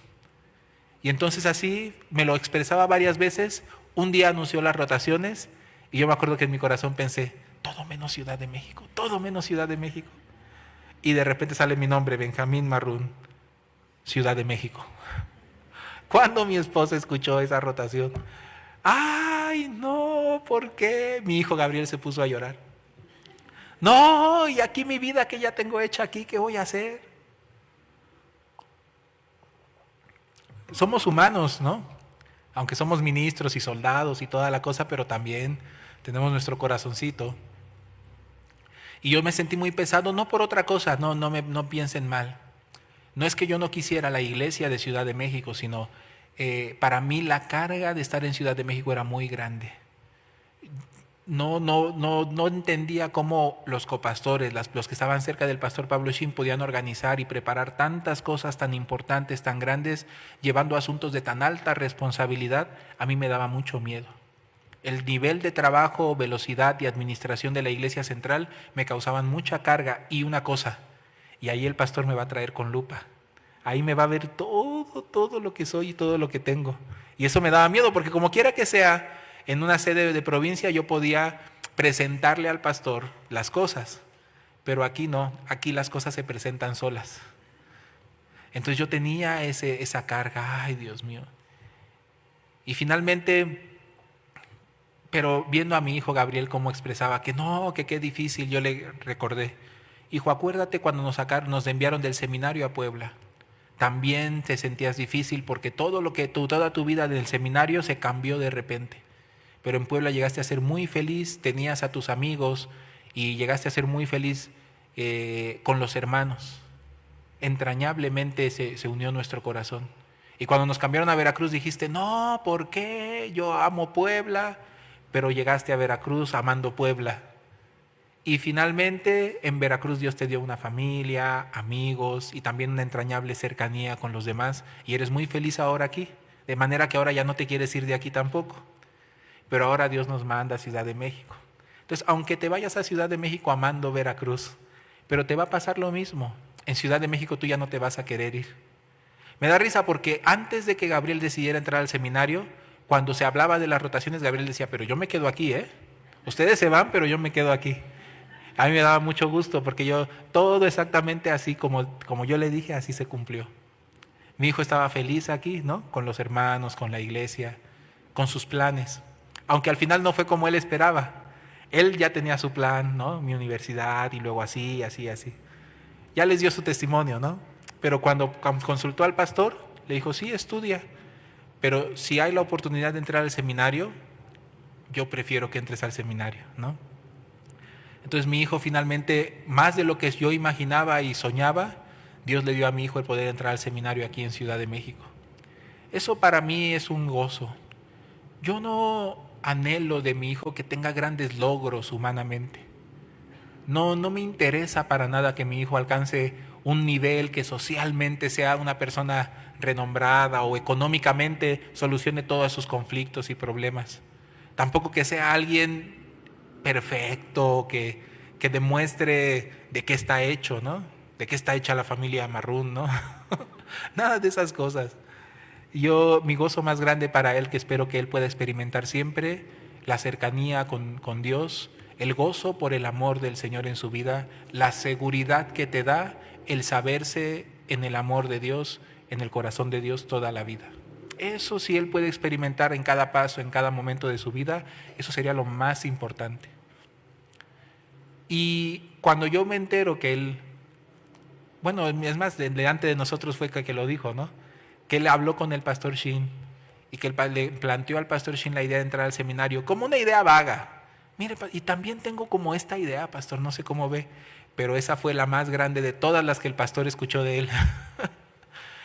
S1: Y entonces así me lo expresaba varias veces. Un día anunció las rotaciones y yo me acuerdo que en mi corazón pensé, todo menos Ciudad de México, todo menos Ciudad de México. Y de repente sale mi nombre, Benjamín Marrún, Ciudad de México. Cuando mi esposa escuchó esa rotación, ¡ay, no! ¿Por qué? Mi hijo Gabriel se puso a llorar. No, y aquí mi vida que ya tengo hecha aquí, ¿qué voy a hacer? Somos humanos, ¿no? Aunque somos ministros y soldados y toda la cosa, pero también tenemos nuestro corazoncito. Y yo me sentí muy pesado, no por otra cosa, no piensen mal. No es que yo no quisiera la iglesia de Ciudad de México, sino para mí la carga de estar en Ciudad de México era muy grande. No entendía cómo los copastores, los que estaban cerca del pastor Pablo Shin, podían organizar y preparar tantas cosas tan importantes, tan grandes, llevando asuntos de tan alta responsabilidad. A mí me daba mucho miedo. El nivel de trabajo, velocidad y administración de la iglesia central me causaban mucha carga. Y una cosa, y ahí el pastor me va a traer con lupa. Ahí me va a ver todo lo que soy y todo lo que tengo. Y eso me daba miedo porque como quiera que sea, en una sede de provincia yo podía presentarle al pastor las cosas. Pero aquí no, aquí las cosas se presentan solas. Entonces yo tenía esa carga, ay Dios mío. Y finalmente, pero viendo a mi hijo Gabriel cómo expresaba que no, que qué difícil, yo le recordé, hijo, acuérdate cuando nos enviaron del seminario a Puebla. También te sentías difícil porque toda tu vida del seminario se cambió de repente. Pero en Puebla llegaste a ser muy feliz, tenías a tus amigos y llegaste a ser muy feliz con los hermanos. Entrañablemente se unió nuestro corazón. Y cuando nos cambiaron a Veracruz dijiste, no, ¿por qué? Yo amo Puebla, pero llegaste a Veracruz amando Puebla. Y finalmente en Veracruz Dios te dio una familia, amigos y también una entrañable cercanía con los demás. Y eres muy feliz ahora aquí, de manera que ahora ya no te quieres ir de aquí tampoco. Pero ahora Dios nos manda a Ciudad de México. Entonces, aunque te vayas a Ciudad de México amando Veracruz, pero te va a pasar lo mismo. En Ciudad de México tú ya no te vas a querer ir. Me da risa porque antes de que Gabriel decidiera entrar al seminario, cuando se hablaba de las rotaciones, Gabriel decía, pero yo me quedo aquí, ¿eh? Ustedes se van, pero yo me quedo aquí. A mí me daba mucho gusto porque yo, todo exactamente así como yo le dije, así se cumplió. Mi hijo estaba feliz aquí, ¿no? Con los hermanos, con la iglesia, con sus planes. Aunque al final no fue como él esperaba. Él ya tenía su plan, ¿no? Mi universidad y luego así, así, así. Ya les dio su testimonio, ¿no? Pero cuando consultó al pastor, le dijo, sí, estudia, pero si hay la oportunidad de entrar al seminario, yo prefiero que entres al seminario, ¿no? Entonces mi hijo finalmente, más de lo que yo imaginaba y soñaba, Dios le dio a mi hijo el poder entrar al seminario aquí en Ciudad de México. Eso para mí es un gozo. Yo no anhelo de mi hijo que tenga grandes logros humanamente. No, no me interesa para nada que mi hijo alcance un nivel que socialmente sea una persona renombrada o económicamente solucione todos sus conflictos y problemas. Tampoco que sea alguien perfecto, que demuestre de qué está hecho, ¿no? De qué está hecha la familia Marrún, ¿no? Nada de esas cosas. Mi gozo más grande para él, que espero que él pueda experimentar siempre, la cercanía con Dios, el gozo por el amor del Señor en su vida, la seguridad que te da el saberse en el amor de Dios, en el corazón de Dios toda la vida. Eso si él puede experimentar en cada paso, en cada momento de su vida, eso sería lo más importante. Y cuando yo me entero que él, bueno, es más, delante de nosotros fue que lo dijo, ¿no? Que él habló con el pastor Shin y que le planteó al pastor Shin la idea de entrar al seminario como una idea vaga. Mire, y también tengo como esta idea, pastor, no sé cómo ve, pero esa fue la más grande de todas las que el pastor escuchó de él.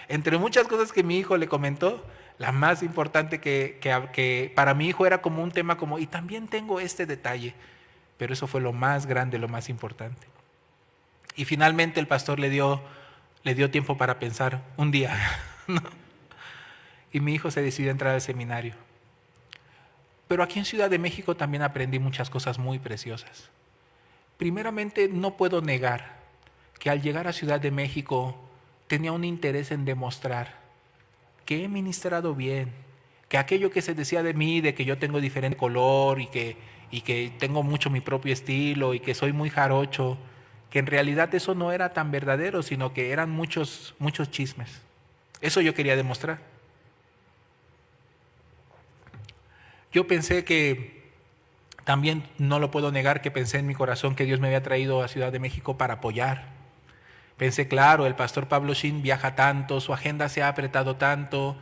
S1: Entre muchas cosas que mi hijo le comentó, la más importante que para mi hijo era como un tema como, y también tengo este detalle, pero eso fue lo más grande, lo más importante. Y finalmente el pastor le dio tiempo para pensar un día, ¿no? Y mi hijo se decidió a entrar al seminario. Pero aquí en Ciudad de México también aprendí muchas cosas muy preciosas. Primeramente, no puedo negar que al llegar a Ciudad de México tenía un interés en demostrar que he ministrado bien, que aquello que se decía de mí, de que yo tengo diferente color y que tengo mucho mi propio estilo y que soy muy jarocho, que en realidad eso no era tan verdadero, sino que eran muchos chismes. Eso yo quería demostrar. Yo pensé que, también no lo puedo negar, que pensé en mi corazón que Dios me había traído a Ciudad de México para apoyar. Pensé, claro, el pastor Pablo Shin viaja tanto, su agenda se ha apretado tanto,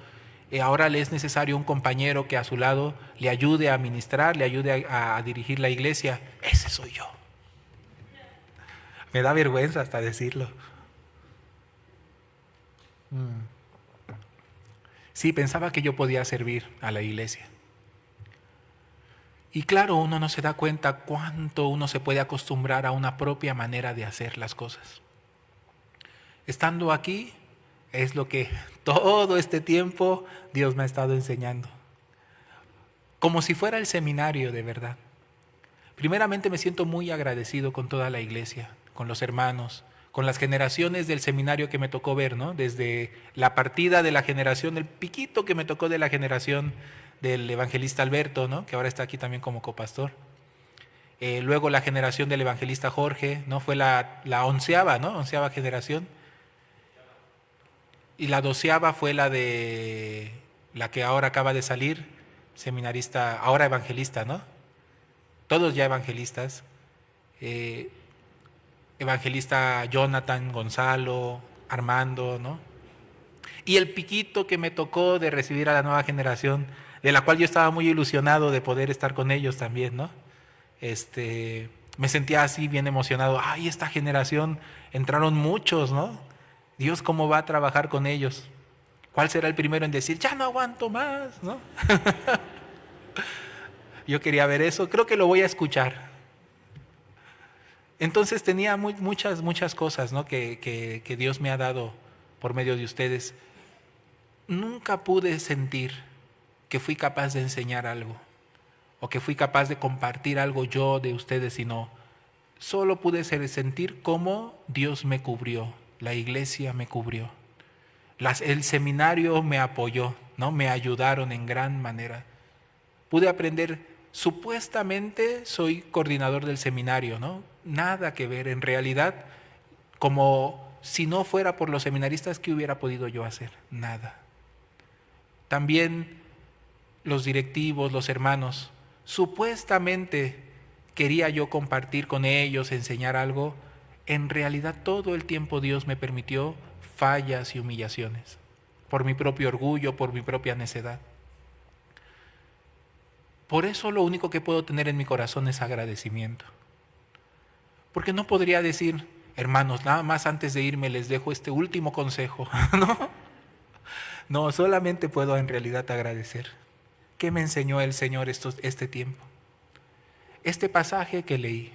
S1: ahora le es necesario un compañero que a su lado le ayude a ministrar, le ayude a dirigir la iglesia. Ese soy yo. Me da vergüenza hasta decirlo. Sí, pensaba que yo podía servir a la iglesia. Y claro, uno no se da cuenta cuánto uno se puede acostumbrar a una propia manera de hacer las cosas. Estando aquí es lo que todo este tiempo Dios me ha estado enseñando. Como si fuera el seminario de verdad. Primeramente me siento muy agradecido con toda la iglesia, con los hermanos, con las generaciones del seminario que me tocó ver, ¿no? Desde la partida de la generación, el piquito que me tocó de la generación del evangelista Alberto, ¿no? Que ahora está aquí también como copastor. Luego la generación del evangelista Jorge, ¿no? Fue la 11ª, ¿no? 11ª generación. Y la 12ª fue la de la que ahora acaba de salir, seminarista, ahora evangelista, ¿no? Todos ya evangelistas. Evangelista Jonathan, Gonzalo, Armando, ¿no? Y el piquito que me tocó de recibir a la nueva generación, de la cual yo estaba muy ilusionado de poder estar con ellos también, ¿no? Me sentía así bien emocionado. Ay, esta generación, entraron muchos, ¿no? Dios, ¿cómo va a trabajar con ellos? ¿Cuál será el primero en decir, ya no aguanto más, ¿no? Yo quería ver eso, creo que lo voy a escuchar. Entonces tenía muchas cosas, ¿no? que Dios me ha dado por medio de ustedes. Nunca pude sentir que fui capaz de enseñar algo o que fui capaz de compartir algo yo de ustedes, sino solo pude sentir cómo Dios me cubrió, la iglesia me cubrió, el seminario me apoyó, ¿no? Me ayudaron en gran manera. Pude aprender, supuestamente soy coordinador del seminario, ¿no? Nada que ver, en realidad, como si no fuera por los seminaristas, ¿qué hubiera podido yo hacer? Nada. También los directivos, los hermanos, supuestamente quería yo compartir con ellos, enseñar algo. En realidad todo el tiempo Dios me permitió fallas y humillaciones, por mi propio orgullo, por mi propia necedad. Por eso lo único que puedo tener en mi corazón es agradecimiento. Porque no podría decir, hermanos, nada más antes de irme les dejo este último consejo, ¿no? No, solamente puedo en realidad agradecer. ¿Qué me enseñó el Señor este tiempo? Este pasaje que leí,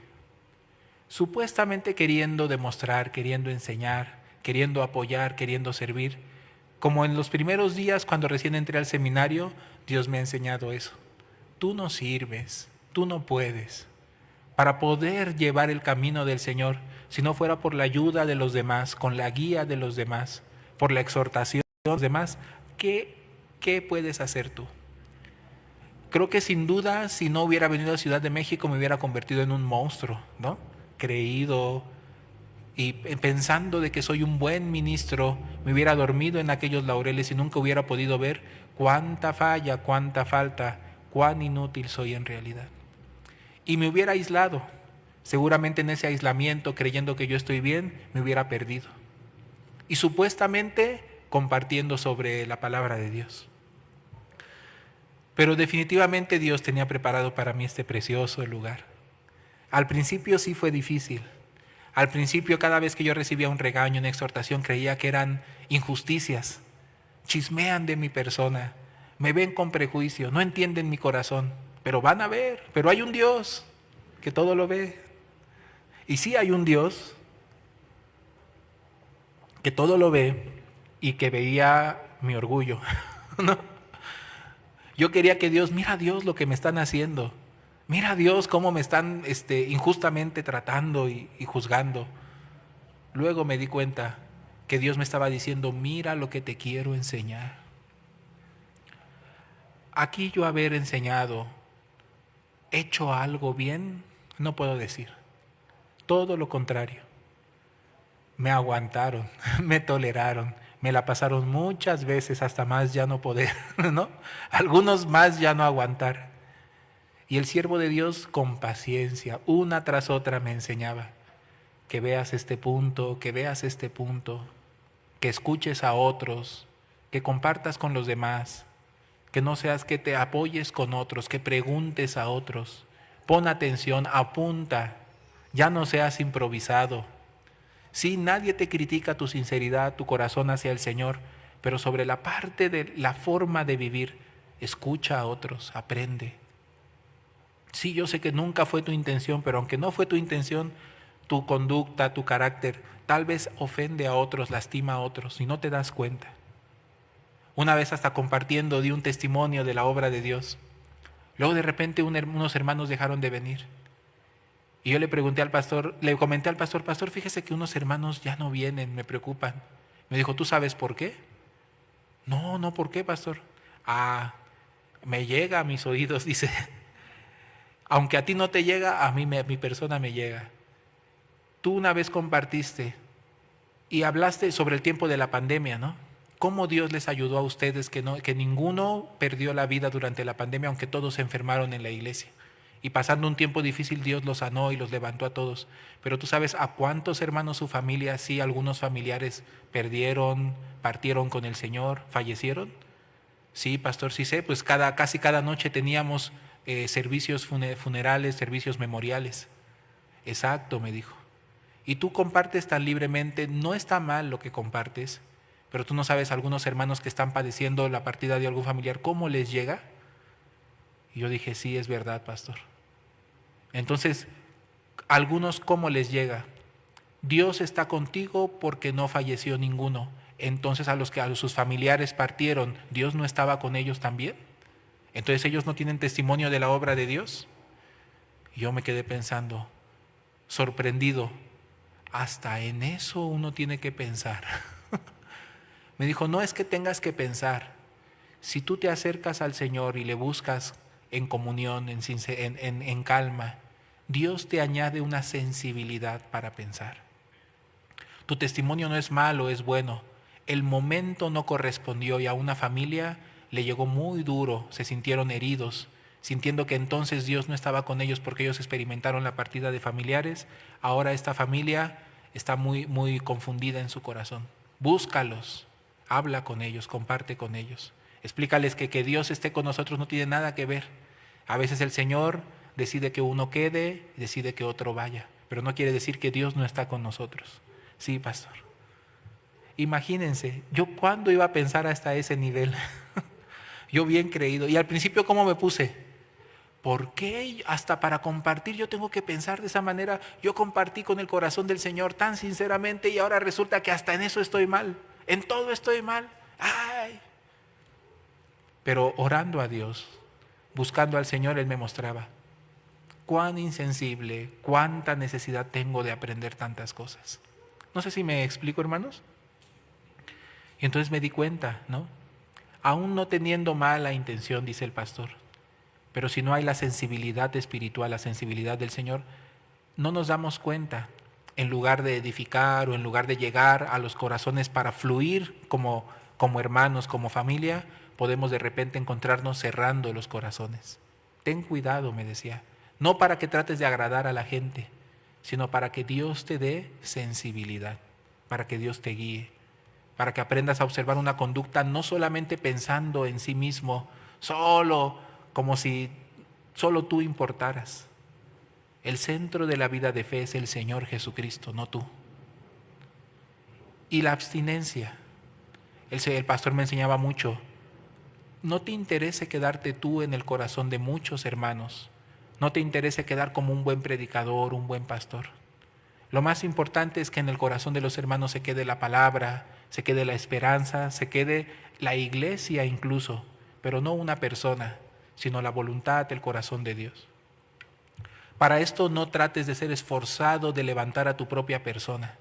S1: supuestamente queriendo demostrar, queriendo enseñar, queriendo apoyar, queriendo servir, como en los primeros días cuando recién entré al seminario, Dios me ha enseñado eso. Tú no sirves, tú no puedes. Para poder llevar el camino del Señor, si no fuera por la ayuda de los demás, con la guía de los demás, por la exhortación de los demás, ¿qué puedes hacer tú? Creo que sin duda, si no hubiera venido a Ciudad de México, me hubiera convertido en un monstruo, ¿no? Creído y pensando de que soy un buen ministro, me hubiera dormido en aquellos laureles y nunca hubiera podido ver cuánta falla, cuánta falta, cuán inútil soy en realidad. Y me hubiera aislado. Seguramente en ese aislamiento, creyendo que yo estoy bien, me hubiera perdido. Y supuestamente compartiendo sobre la palabra de Dios. Pero definitivamente Dios tenía preparado para mí este precioso lugar. Al principio sí fue difícil. Al principio, cada vez que yo recibía un regaño, una exhortación, creía que eran injusticias. Chismean de mi persona, me ven con prejuicio, no entienden mi corazón. Pero van a ver, pero hay un Dios que todo lo ve. Y sí hay un Dios que todo lo ve y que veía mi orgullo, ¿no? Yo quería que Dios, mira Dios lo que me están haciendo. Mira Dios cómo me están injustamente tratando y juzgando. Luego me di cuenta que Dios me estaba diciendo, mira lo que te quiero enseñar. Aquí yo haber enseñado, hecho algo bien, no puedo decir. Todo lo contrario. Me aguantaron, me toleraron, me la pasaron muchas veces hasta más ya no poder, ¿no? Algunos más ya no aguantar. Y el siervo de Dios con paciencia, una tras otra me enseñaba que veas este punto, que veas este punto, que escuches a otros, que compartas con los demás, que no seas que te apoyes con otros, que preguntes a otros. Pon atención, apunta, ya no seas improvisado. Sí, nadie te critica tu sinceridad, tu corazón hacia el Señor, pero sobre la parte de la forma de vivir, escucha a otros, aprende. Sí, yo sé que nunca fue tu intención, pero aunque no fue tu intención, tu conducta, tu carácter, tal vez ofende a otros, lastima a otros y no te das cuenta. Una vez hasta compartiendo di un testimonio de la obra de Dios. Luego de repente unos hermanos dejaron de venir. Y yo le pregunté al pastor, le comenté al pastor, pastor, fíjese que unos hermanos ya no vienen, me preocupan. Me dijo, ¿tú sabes por qué? No, ¿por qué, pastor? Me llega a mis oídos, dice. Aunque a ti no te llega, a mí mi persona me llega. Tú una vez compartiste y hablaste sobre el tiempo de la pandemia, ¿no? Cómo Dios les ayudó a ustedes que ninguno perdió la vida durante la pandemia, aunque todos se enfermaron en la iglesia. Y pasando un tiempo difícil, Dios los sanó y los levantó a todos. Pero tú sabes a cuántos hermanos su familia, sí, algunos familiares perdieron, partieron con el Señor, fallecieron. Sí, pastor, sí sé, pues casi cada noche teníamos servicios funerales, servicios memoriales. Exacto, me dijo. Y tú compartes tan libremente, no está mal lo que compartes, pero tú no sabes algunos hermanos que están padeciendo la partida de algún familiar, ¿cómo les llega? Y yo dije, sí, es verdad, pastor. Entonces, algunos, ¿cómo les llega? Dios está contigo porque no falleció ninguno. Entonces, a sus familiares partieron, ¿Dios no estaba con ellos también? Entonces, ¿ellos no tienen testimonio de la obra de Dios? Y yo me quedé pensando, sorprendido. Hasta en eso uno tiene que pensar. Me dijo, no es que tengas que pensar. Si tú te acercas al Señor y le buscas en comunión, en calma, Dios te añade una sensibilidad para pensar. Tu testimonio no es malo, es bueno. El momento no correspondió y a una familia le llegó muy duro, se sintieron heridos, sintiendo que entonces Dios no estaba con ellos porque ellos experimentaron la partida de familiares. Ahora esta familia está muy confundida en su corazón. Búscalos, habla con ellos, comparte con ellos. Explícales que Dios esté con nosotros no tiene nada que ver. A veces el Señor decide que uno quede, decide que otro vaya, pero no quiere decir que Dios no está con nosotros. Sí, pastor. Imagínense, yo cuándo iba a pensar hasta ese nivel. Yo bien creído. Y al principio, ¿cómo me puse? ¿Por qué hasta para compartir yo tengo que pensar de esa manera? Yo compartí con el corazón del Señor tan sinceramente y ahora resulta que hasta en eso estoy mal. En todo estoy mal. ¡Ay! Pero orando a Dios, buscando al Señor, Él me mostraba cuán insensible, cuánta necesidad tengo de aprender tantas cosas. No sé si me explico, hermanos. Y entonces me di cuenta, ¿no? Aún no teniendo mala intención, dice el pastor, pero si no hay la sensibilidad espiritual, la sensibilidad del Señor, no nos damos cuenta. En lugar de edificar o en lugar de llegar a los corazones para fluir como hermanos, como familia, podemos de repente encontrarnos cerrando los corazones. Ten cuidado, me decía, no para que trates de agradar a la gente, sino para que Dios te dé sensibilidad, para que Dios te guíe, para que aprendas a observar una conducta no solamente pensando en sí mismo, solo como si solo tú importaras. El centro de la vida de fe es el Señor Jesucristo, no tú. Y la abstinencia. El pastor me enseñaba mucho. No te interese quedarte tú en el corazón de muchos hermanos. No te interese quedar como un buen predicador, un buen pastor. Lo más importante es que en el corazón de los hermanos se quede la palabra, se quede la esperanza, se quede la iglesia incluso, pero no una persona, sino la voluntad del corazón de Dios. Para esto no trates de ser esforzado de levantar a tu propia persona,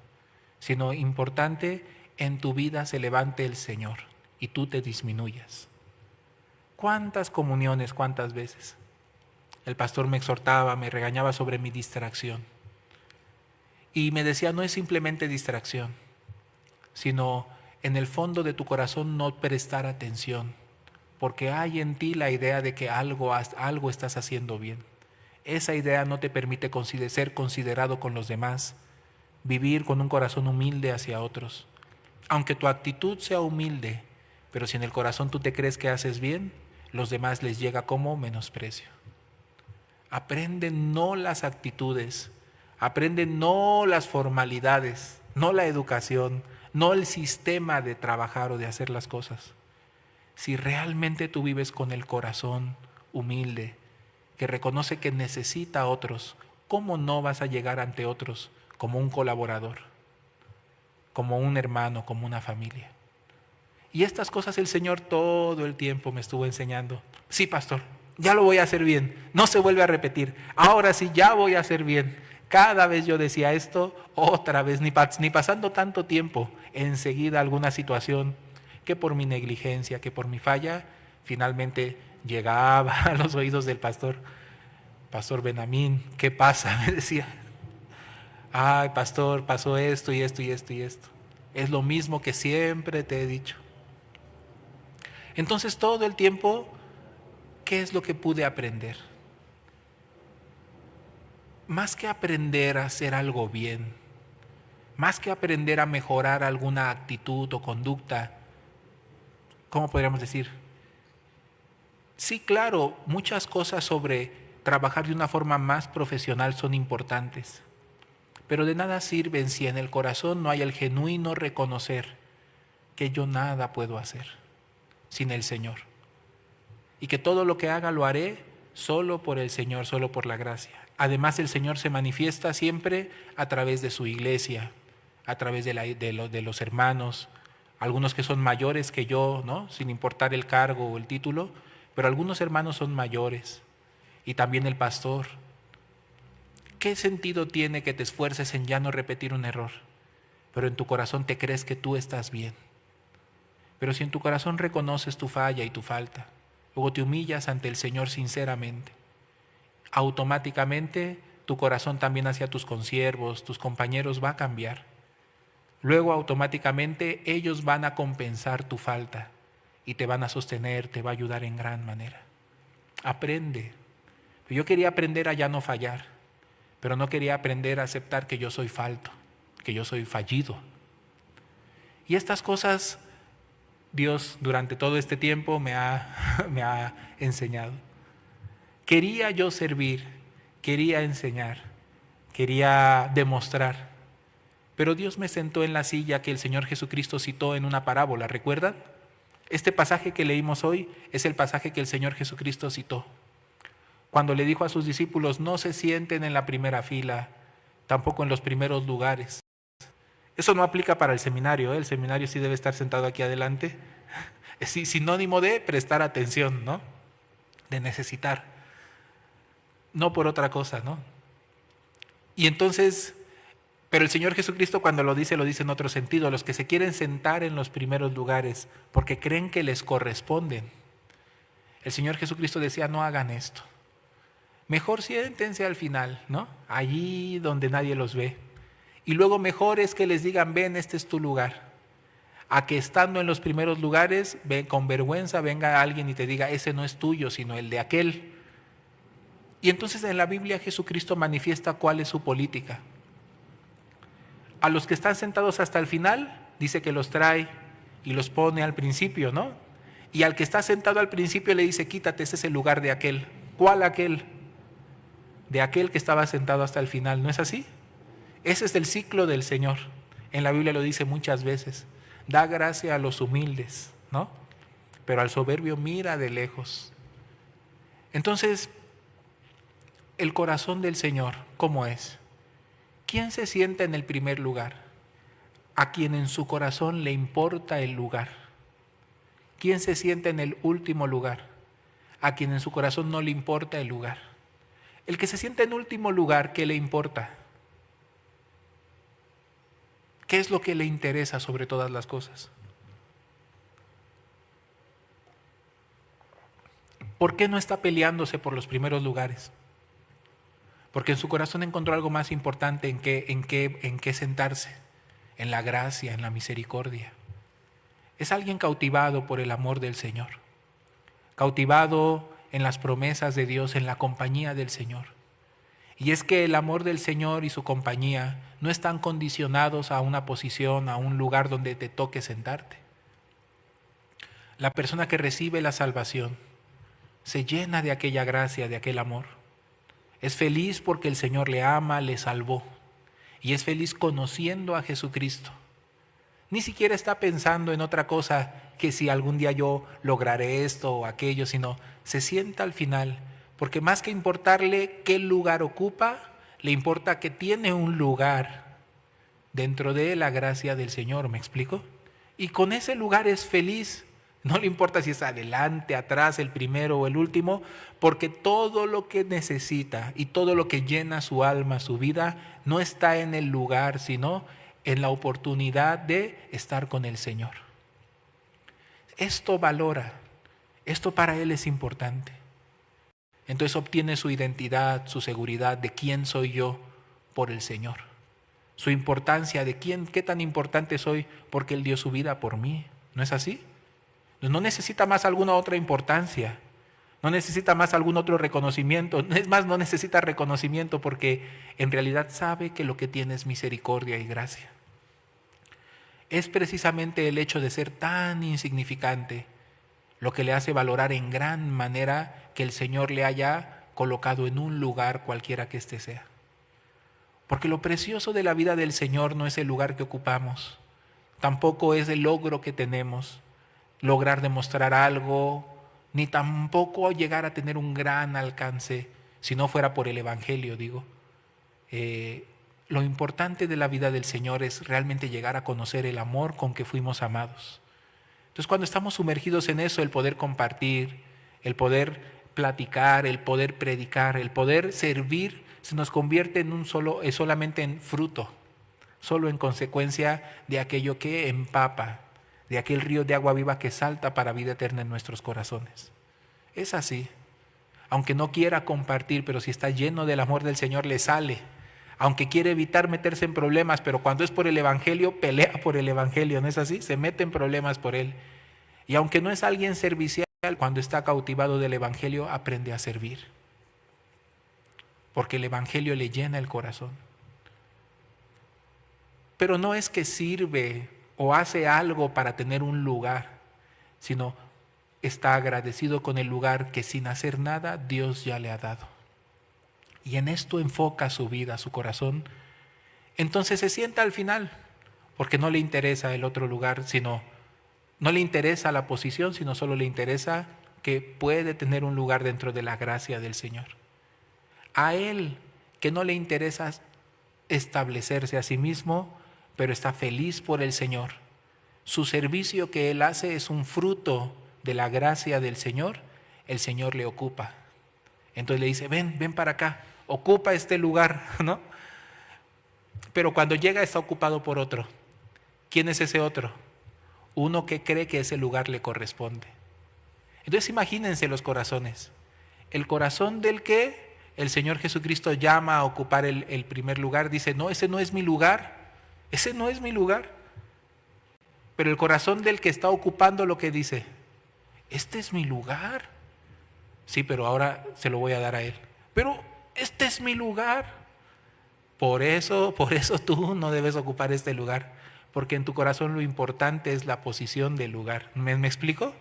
S1: sino importante en tu vida se levante el Señor y tú te disminuyas. ¿Cuántas comuniones, cuántas veces? El pastor me exhortaba, me regañaba sobre mi distracción. Y me decía, no es simplemente distracción, sino en el fondo de tu corazón no prestar atención, porque hay en ti la idea de que algo estás haciendo bien. Esa idea no te permite ser considerado con los demás, vivir con un corazón humilde hacia otros. Aunque tu actitud sea humilde, pero si en el corazón tú te crees que haces bien, los demás les llega como menosprecio. Aprende no las actitudes, aprende no las formalidades, no la educación, no el sistema de trabajar o de hacer las cosas. Si realmente tú vives con el corazón humilde, que reconoce que necesita a otros, ¿cómo no vas a llegar ante otros como un colaborador, como un hermano, como una familia? Y estas cosas el Señor todo el tiempo me estuvo enseñando. Sí, pastor, ya lo voy a hacer bien, no se vuelve a repetir. Ahora sí, ya voy a hacer bien. Cada vez yo decía esto, otra vez, ni pasando tanto tiempo, enseguida alguna situación que por mi negligencia, que por mi falla, finalmente llegaba a los oídos del pastor. Pastor Benjamín, ¿qué pasa? Me decía. Ay, pastor, pasó esto y esto y esto y esto. Es lo mismo que siempre te he dicho. Entonces todo el tiempo, ¿qué es lo que pude aprender? Más que aprender a hacer algo bien, más que aprender a mejorar alguna actitud o conducta, ¿cómo podríamos decir? Sí, claro, muchas cosas sobre trabajar de una forma más profesional son importantes, pero de nada sirven si en el corazón no hay el genuino reconocer que yo nada puedo hacer sin el Señor y que todo lo que haga lo haré solo por el Señor, solo por la gracia. Además, el Señor se manifiesta siempre a través de su iglesia, a través de los hermanos, algunos que son mayores que yo, ¿no? Sin importar el cargo o el título, pero algunos hermanos son mayores y también el pastor. ¿qué sentido tiene que te esfuerces en ya no repetir un error, pero en tu corazón te crees que tú estás bien? Pero si en tu corazón reconoces tu falla y tu falta, luego te humillas ante el Señor sinceramente, automáticamente tu corazón también hacia tus consiervos, tus compañeros va a cambiar. Luego automáticamente ellos van a compensar tu falta y te van a sostener, te va a ayudar en gran manera. Aprende. Yo quería aprender a ya no fallar, pero no quería aprender a aceptar que yo soy falto, que yo soy fallido. Y estas cosas Dios durante todo este tiempo me ha enseñado. Quería yo servir, quería enseñar, quería demostrar, pero Dios me sentó en la silla que el Señor Jesucristo citó en una parábola, ¿recuerdan? Este pasaje que leímos hoy es el pasaje que el Señor Jesucristo citó. Cuando le dijo a sus discípulos, no se sienten en la primera fila, tampoco en los primeros lugares. Eso no aplica para el seminario, ¿eh? El seminario sí debe estar sentado aquí adelante. Es sinónimo de prestar atención, ¿no? De necesitar. No por otra cosa, ¿no? Y entonces, pero el Señor Jesucristo cuando lo dice en otro sentido. Los que se quieren sentar en los primeros lugares porque creen que les corresponden. El Señor Jesucristo decía, no hagan esto. Mejor siéntense al final, ¿no? Allí donde nadie los ve. Y luego mejor es que les digan, ven, este es tu lugar. A que estando en los primeros lugares, con vergüenza venga alguien y te diga, ese no es tuyo, sino el de aquel. Y entonces en la Biblia Jesucristo manifiesta cuál es su política. A los que están sentados hasta el final, dice que los trae y los pone al principio, ¿no? Y al que está sentado al principio le dice, quítate, ese es el lugar de aquel. ¿Cuál aquel? De aquel que estaba sentado hasta el final, ¿no es así? Ese es el ciclo del Señor. En la Biblia lo dice muchas veces. Da gracia a los humildes, ¿no? Pero al soberbio mira de lejos. Entonces, el corazón del Señor, ¿cómo es? ¿Quién se sienta en el primer lugar? A quien en su corazón le importa el lugar. ¿Quién se sienta en el último lugar? A quien en su corazón no le importa el lugar. El que se sienta en último lugar, ¿qué le importa? ¿Qué es lo que le interesa sobre todas las cosas? ¿Por qué no está peleándose por los primeros lugares? Porque en su corazón encontró algo más importante en qué sentarse, en la gracia, en la misericordia. Es alguien cautivado por el amor del Señor, cautivado en las promesas de Dios, en la compañía del Señor. Y es que el amor del Señor y su compañía no están condicionados a una posición, a un lugar donde te toque sentarte. La persona que recibe la salvación se llena de aquella gracia, de aquel amor. Es feliz porque el Señor le ama, le salvó. Y es feliz conociendo a Jesucristo. Ni siquiera está pensando en otra cosa que si algún día yo lograré esto o aquello, sino se sienta al final, porque más que importarle qué lugar ocupa, le importa que tiene un lugar dentro de la gracia del Señor, ¿me explico? Y con ese lugar es feliz. No le importa si es adelante, atrás, el primero o el último, porque todo lo que necesita y todo lo que llena su alma, su vida, no está en el lugar, sino en la oportunidad de estar con el Señor. Esto valora, esto para él es importante. Entonces obtiene su identidad, su seguridad de quién soy yo por el Señor. Su importancia de qué tan importante soy porque Él dio su vida por mí. ¿No es así? No necesita más alguna otra importancia, no necesita más algún otro reconocimiento, es más, no necesita reconocimiento porque en realidad sabe que lo que tiene es misericordia y gracia. Es precisamente el hecho de ser tan insignificante lo que le hace valorar en gran manera que el Señor le haya colocado en un lugar cualquiera que éste sea. Porque lo precioso de la vida del Señor no es el lugar que ocupamos, tampoco es el logro que tenemos, lograr demostrar algo, ni tampoco llegar a tener un gran alcance, si no fuera por el Evangelio, digo. Lo importante de la vida del Señor es realmente llegar a conocer el amor con que fuimos amados. Entonces, cuando estamos sumergidos en eso, el poder compartir, el poder platicar, el poder predicar, el poder servir, se nos convierte en solamente en fruto, solo en consecuencia de aquello que empapa, de aquel río de agua viva que salta para vida eterna en nuestros corazones. Es así. Aunque no quiera compartir, pero si está lleno del amor del Señor, le sale. Aunque quiere evitar meterse en problemas, pero cuando es por el Evangelio, pelea por el Evangelio, ¿no es así? Se mete en problemas por él. Y aunque no es alguien servicial, cuando está cautivado del Evangelio, aprende a servir. Porque el Evangelio le llena el corazón. Pero no es que sirve o hace algo para tener un lugar, sino está agradecido con el lugar que sin hacer nada Dios ya le ha dado. Y en esto enfoca su vida, su corazón. Entonces se sienta al final, porque no le interesa el otro lugar, no le interesa la posición, sino solo le interesa que puede tener un lugar dentro de la gracia del Señor. A él, que no le interesa establecerse a sí mismo, pero está feliz por el Señor. Su servicio que él hace es un fruto de la gracia del Señor. El Señor le ocupa. Entonces le dice, ven para acá, ocupa este lugar, ¿no? Pero cuando llega está ocupado por otro. ¿Quién es ese otro? Uno que cree que ese lugar le corresponde. Entonces imagínense los corazones. El corazón del que el Señor Jesucristo llama a ocupar el primer lugar, dice, no, ese no es mi lugar, ese no es mi lugar. Pero el corazón del que está ocupando lo que dice, este es mi lugar. Sí, pero ahora se lo voy a dar a él. Pero este es mi lugar. Por eso tú no debes ocupar este lugar, porque en tu corazón lo importante es la posición del lugar. ¿Me explico?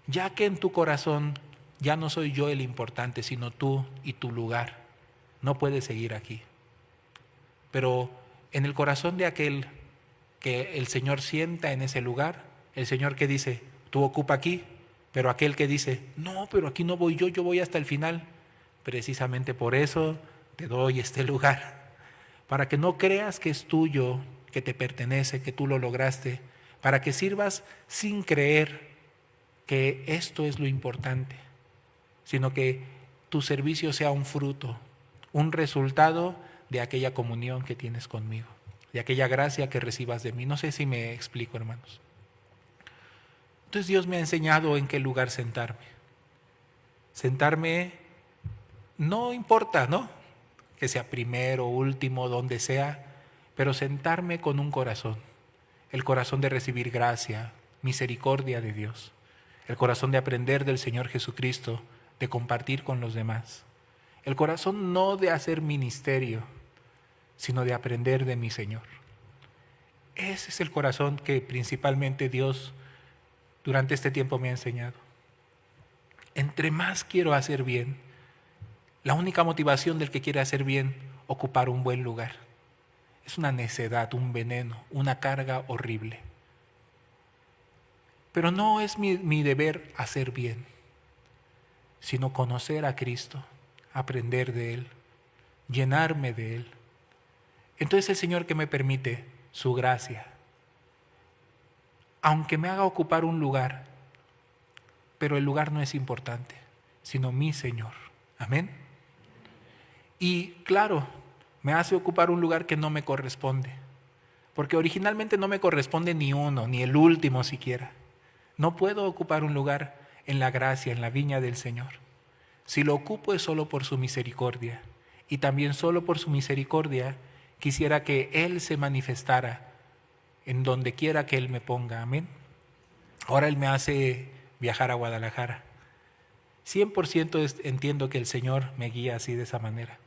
S1: Ya que en tu corazón ya no soy yo el importante, sino tú y tu lugar. No puedes seguir aquí. Pero en el corazón de aquel que el Señor sienta en ese lugar, el Señor que dice, tú ocupa aquí, pero aquel que dice, no, pero aquí no voy yo voy hasta el final. Precisamente por eso te doy este lugar, para que no creas que es tuyo, que te pertenece, que tú lo lograste, para que sirvas sin creer que esto es lo importante, sino que tu servicio sea un fruto, un resultado de aquella comunión que tienes conmigo, de aquella gracia que recibas de mí. No sé si me explico, hermanos. Entonces Dios me ha enseñado en qué lugar sentarme. Sentarme no importa, ¿no? Que sea primero, último, donde sea, pero sentarme con un corazón, el corazón de recibir gracia, misericordia de Dios, el corazón de aprender del Señor Jesucristo, de compartir con los demás, el corazón no de hacer ministerio, sino de aprender de mi Señor. Ese es el corazón que principalmente Dios durante este tiempo me ha enseñado. Entre más quiero hacer bien, la única motivación del que quiere hacer bien, ocupar un buen lugar. Es una necedad, un veneno, una carga horrible. Pero no es mi deber hacer bien, sino conocer a Cristo, aprender de Él, llenarme de Él. Entonces el Señor que me permite su gracia, aunque me haga ocupar un lugar, pero el lugar no es importante, sino mi Señor. Amén. Y claro, me hace ocupar un lugar que no me corresponde, porque originalmente no me corresponde ni uno, ni el último siquiera. No puedo ocupar un lugar en la gracia, en la viña del Señor. Si lo ocupo es solo por su misericordia, y también solo por su misericordia quisiera que Él se manifestara en donde quiera que Él me ponga. Amén. Ahora Él me hace viajar a Guadalajara. 100% entiendo que el Señor me guía así de esa manera.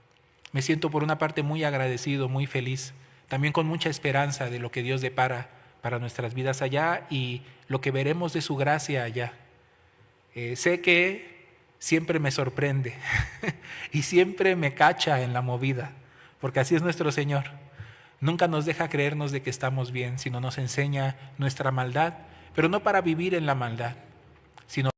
S1: Me siento por una parte muy agradecido, muy feliz, también con mucha esperanza de lo que Dios depara para nuestras vidas allá y lo que veremos de su gracia allá. Sé que siempre me sorprende y siempre me cacha en la movida, porque así es nuestro Señor. Nunca nos deja creernos de que estamos bien, sino nos enseña nuestra maldad, pero no para vivir en la maldad, sino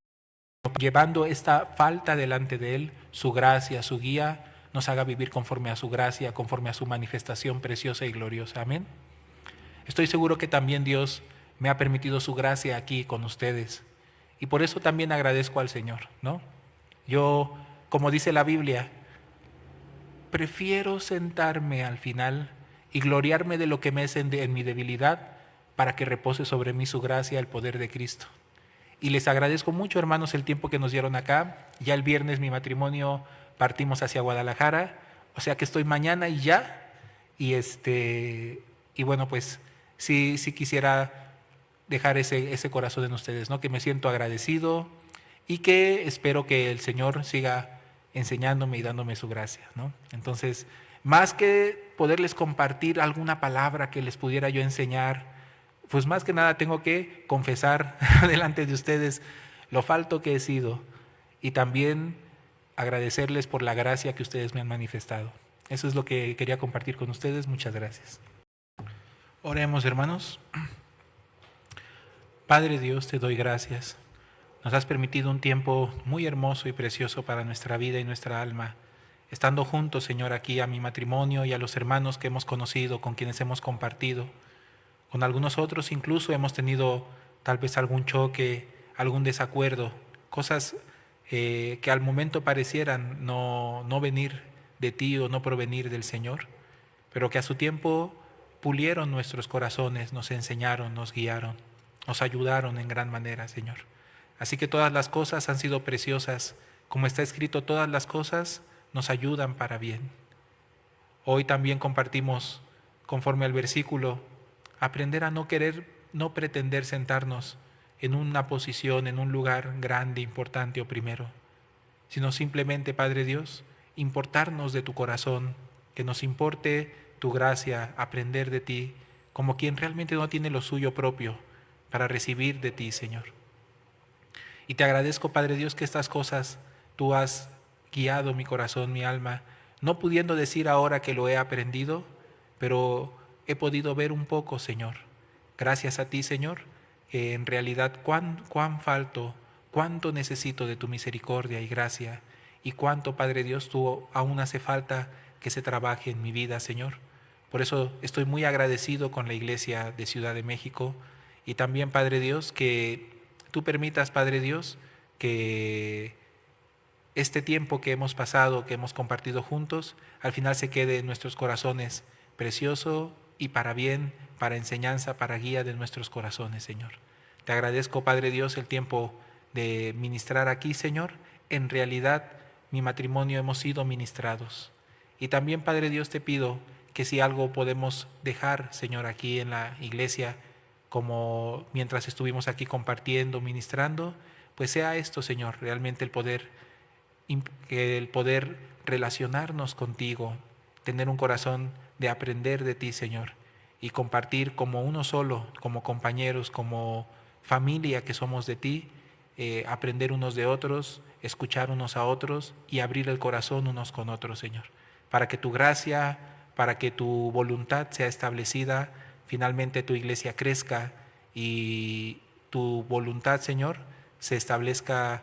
S1: llevando esta falta delante de Él, su gracia, su guía, nos haga vivir conforme a su gracia, conforme a su manifestación preciosa y gloriosa. Amén. Estoy seguro que también Dios me ha permitido su gracia aquí con ustedes. Y por eso también agradezco al Señor, ¿no? Yo, como dice la Biblia, prefiero sentarme al final y gloriarme de lo que me es en mi debilidad, para que repose sobre mí su gracia, el poder de Cristo. Y les agradezco mucho, hermanos, el tiempo que nos dieron acá. Ya el viernes mi matrimonio partimos hacia Guadalajara, o sea que estoy mañana y ya. Y bueno, pues sí quisiera dejar ese corazón en ustedes, ¿no? Que me siento agradecido y que espero que el Señor siga enseñándome y dándome su gracia, ¿no? Entonces, más que poderles compartir alguna palabra que les pudiera yo enseñar, pues más que nada tengo que confesar delante de ustedes lo falto que he sido y también agradecerles por la gracia que ustedes me han manifestado. Eso es lo que quería compartir con ustedes. Muchas gracias. Oremos, hermanos. Padre Dios, te doy gracias. Nos has permitido un tiempo muy hermoso y precioso para nuestra vida y nuestra alma, estando juntos, Señor, aquí a mi matrimonio y a los hermanos que hemos conocido, con quienes hemos compartido. Con algunos otros incluso hemos tenido tal vez algún choque, algún desacuerdo, cosas que al momento parecieran no venir de ti o no provenir del Señor, pero que a su tiempo pulieron nuestros corazones, nos enseñaron, nos guiaron, nos ayudaron en gran manera, Señor. Así que todas las cosas han sido preciosas. Como está escrito, todas las cosas nos ayudan para bien. Hoy también compartimos, conforme al versículo, aprender a no querer, no pretender sentarnos en una posición, en un lugar grande, importante o primero, sino simplemente, Padre Dios, importarnos de tu corazón, que nos importe tu gracia, aprender de ti, como quien realmente no tiene lo suyo propio, para recibir de ti, Señor. Y te agradezco, Padre Dios, que estas cosas tú has guiado mi corazón, mi alma, no pudiendo decir ahora que lo he aprendido, pero he podido ver un poco, Señor. Gracias a ti, Señor, que en realidad cuán falto, cuánto necesito de tu misericordia y gracia, y cuánto, Padre Dios, tú aún hace falta que se trabaje en mi vida, Señor. Por eso estoy muy agradecido con la Iglesia de Ciudad de México, y también, Padre Dios, que tú permitas, Padre Dios, que este tiempo que hemos pasado, que hemos compartido juntos, al final se quede en nuestros corazones precioso y para bien, para enseñanza, para guía de nuestros corazones, Señor. Te agradezco, Padre Dios, el tiempo de ministrar aquí, Señor. En realidad, mi matrimonio hemos sido ministrados. Y también, Padre Dios, te pido que si algo podemos dejar, Señor, aquí en la iglesia, como mientras estuvimos aquí compartiendo, ministrando, pues sea esto, Señor, realmente el poder relacionarnos contigo, tener un corazón de aprender de ti, Señor, y compartir como uno solo, como compañeros, como familia que somos de ti, aprender unos de otros, escuchar unos a otros y abrir el corazón unos con otros, Señor, para que tu gracia, para que tu voluntad sea establecida, finalmente tu iglesia crezca y tu voluntad, Señor, se establezca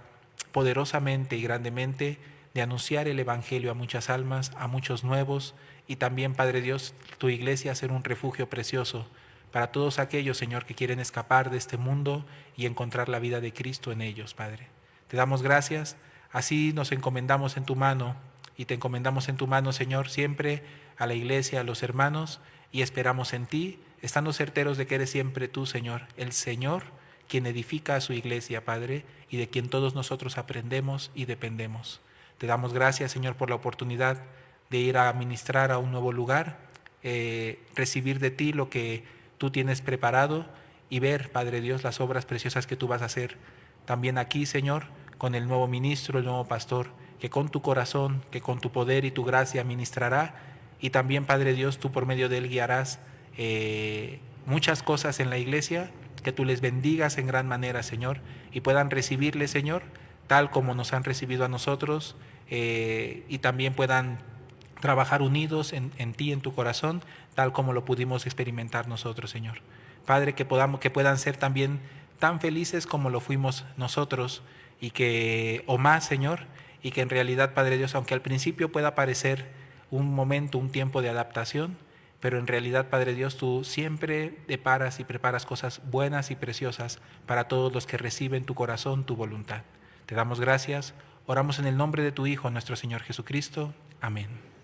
S1: poderosamente y grandemente de anunciar el Evangelio a muchas almas, a muchos nuevos, y también, Padre Dios, tu iglesia ser un refugio precioso para todos aquellos, Señor, que quieren escapar de este mundo y encontrar la vida de Cristo en ellos, Padre. Te damos gracias, así nos encomendamos en tu mano y te encomendamos en tu mano, Señor, siempre a la iglesia, a los hermanos, y esperamos en ti, estando certeros de que eres siempre tú, Señor, el Señor, quien edifica a su iglesia, Padre, y de quien todos nosotros aprendemos y dependemos. Te damos gracias, Señor, por la oportunidad de ir a ministrar a un nuevo lugar, recibir de ti lo que tú tienes preparado y ver, Padre Dios, las obras preciosas que tú vas a hacer también aquí, Señor, con el nuevo ministro, el nuevo pastor, que con tu corazón, que con tu poder y tu gracia ministrará, y también, Padre Dios, tú por medio de él guiarás muchas cosas en la iglesia, que tú les bendigas en gran manera, Señor, y puedan recibirle, Señor, tal como nos han recibido a nosotros, y también puedan trabajar unidos en ti, en tu corazón, tal como lo pudimos experimentar nosotros, Señor. Padre, que puedan ser también tan felices como lo fuimos nosotros, o más, Señor, y que en realidad, Padre Dios, aunque al principio pueda parecer un momento, un tiempo de adaptación, pero en realidad, Padre Dios, tú siempre deparas y preparas cosas buenas y preciosas para todos los que reciben tu corazón, tu voluntad. Te damos gracias, oramos en el nombre de tu Hijo, nuestro Señor Jesucristo. Amén.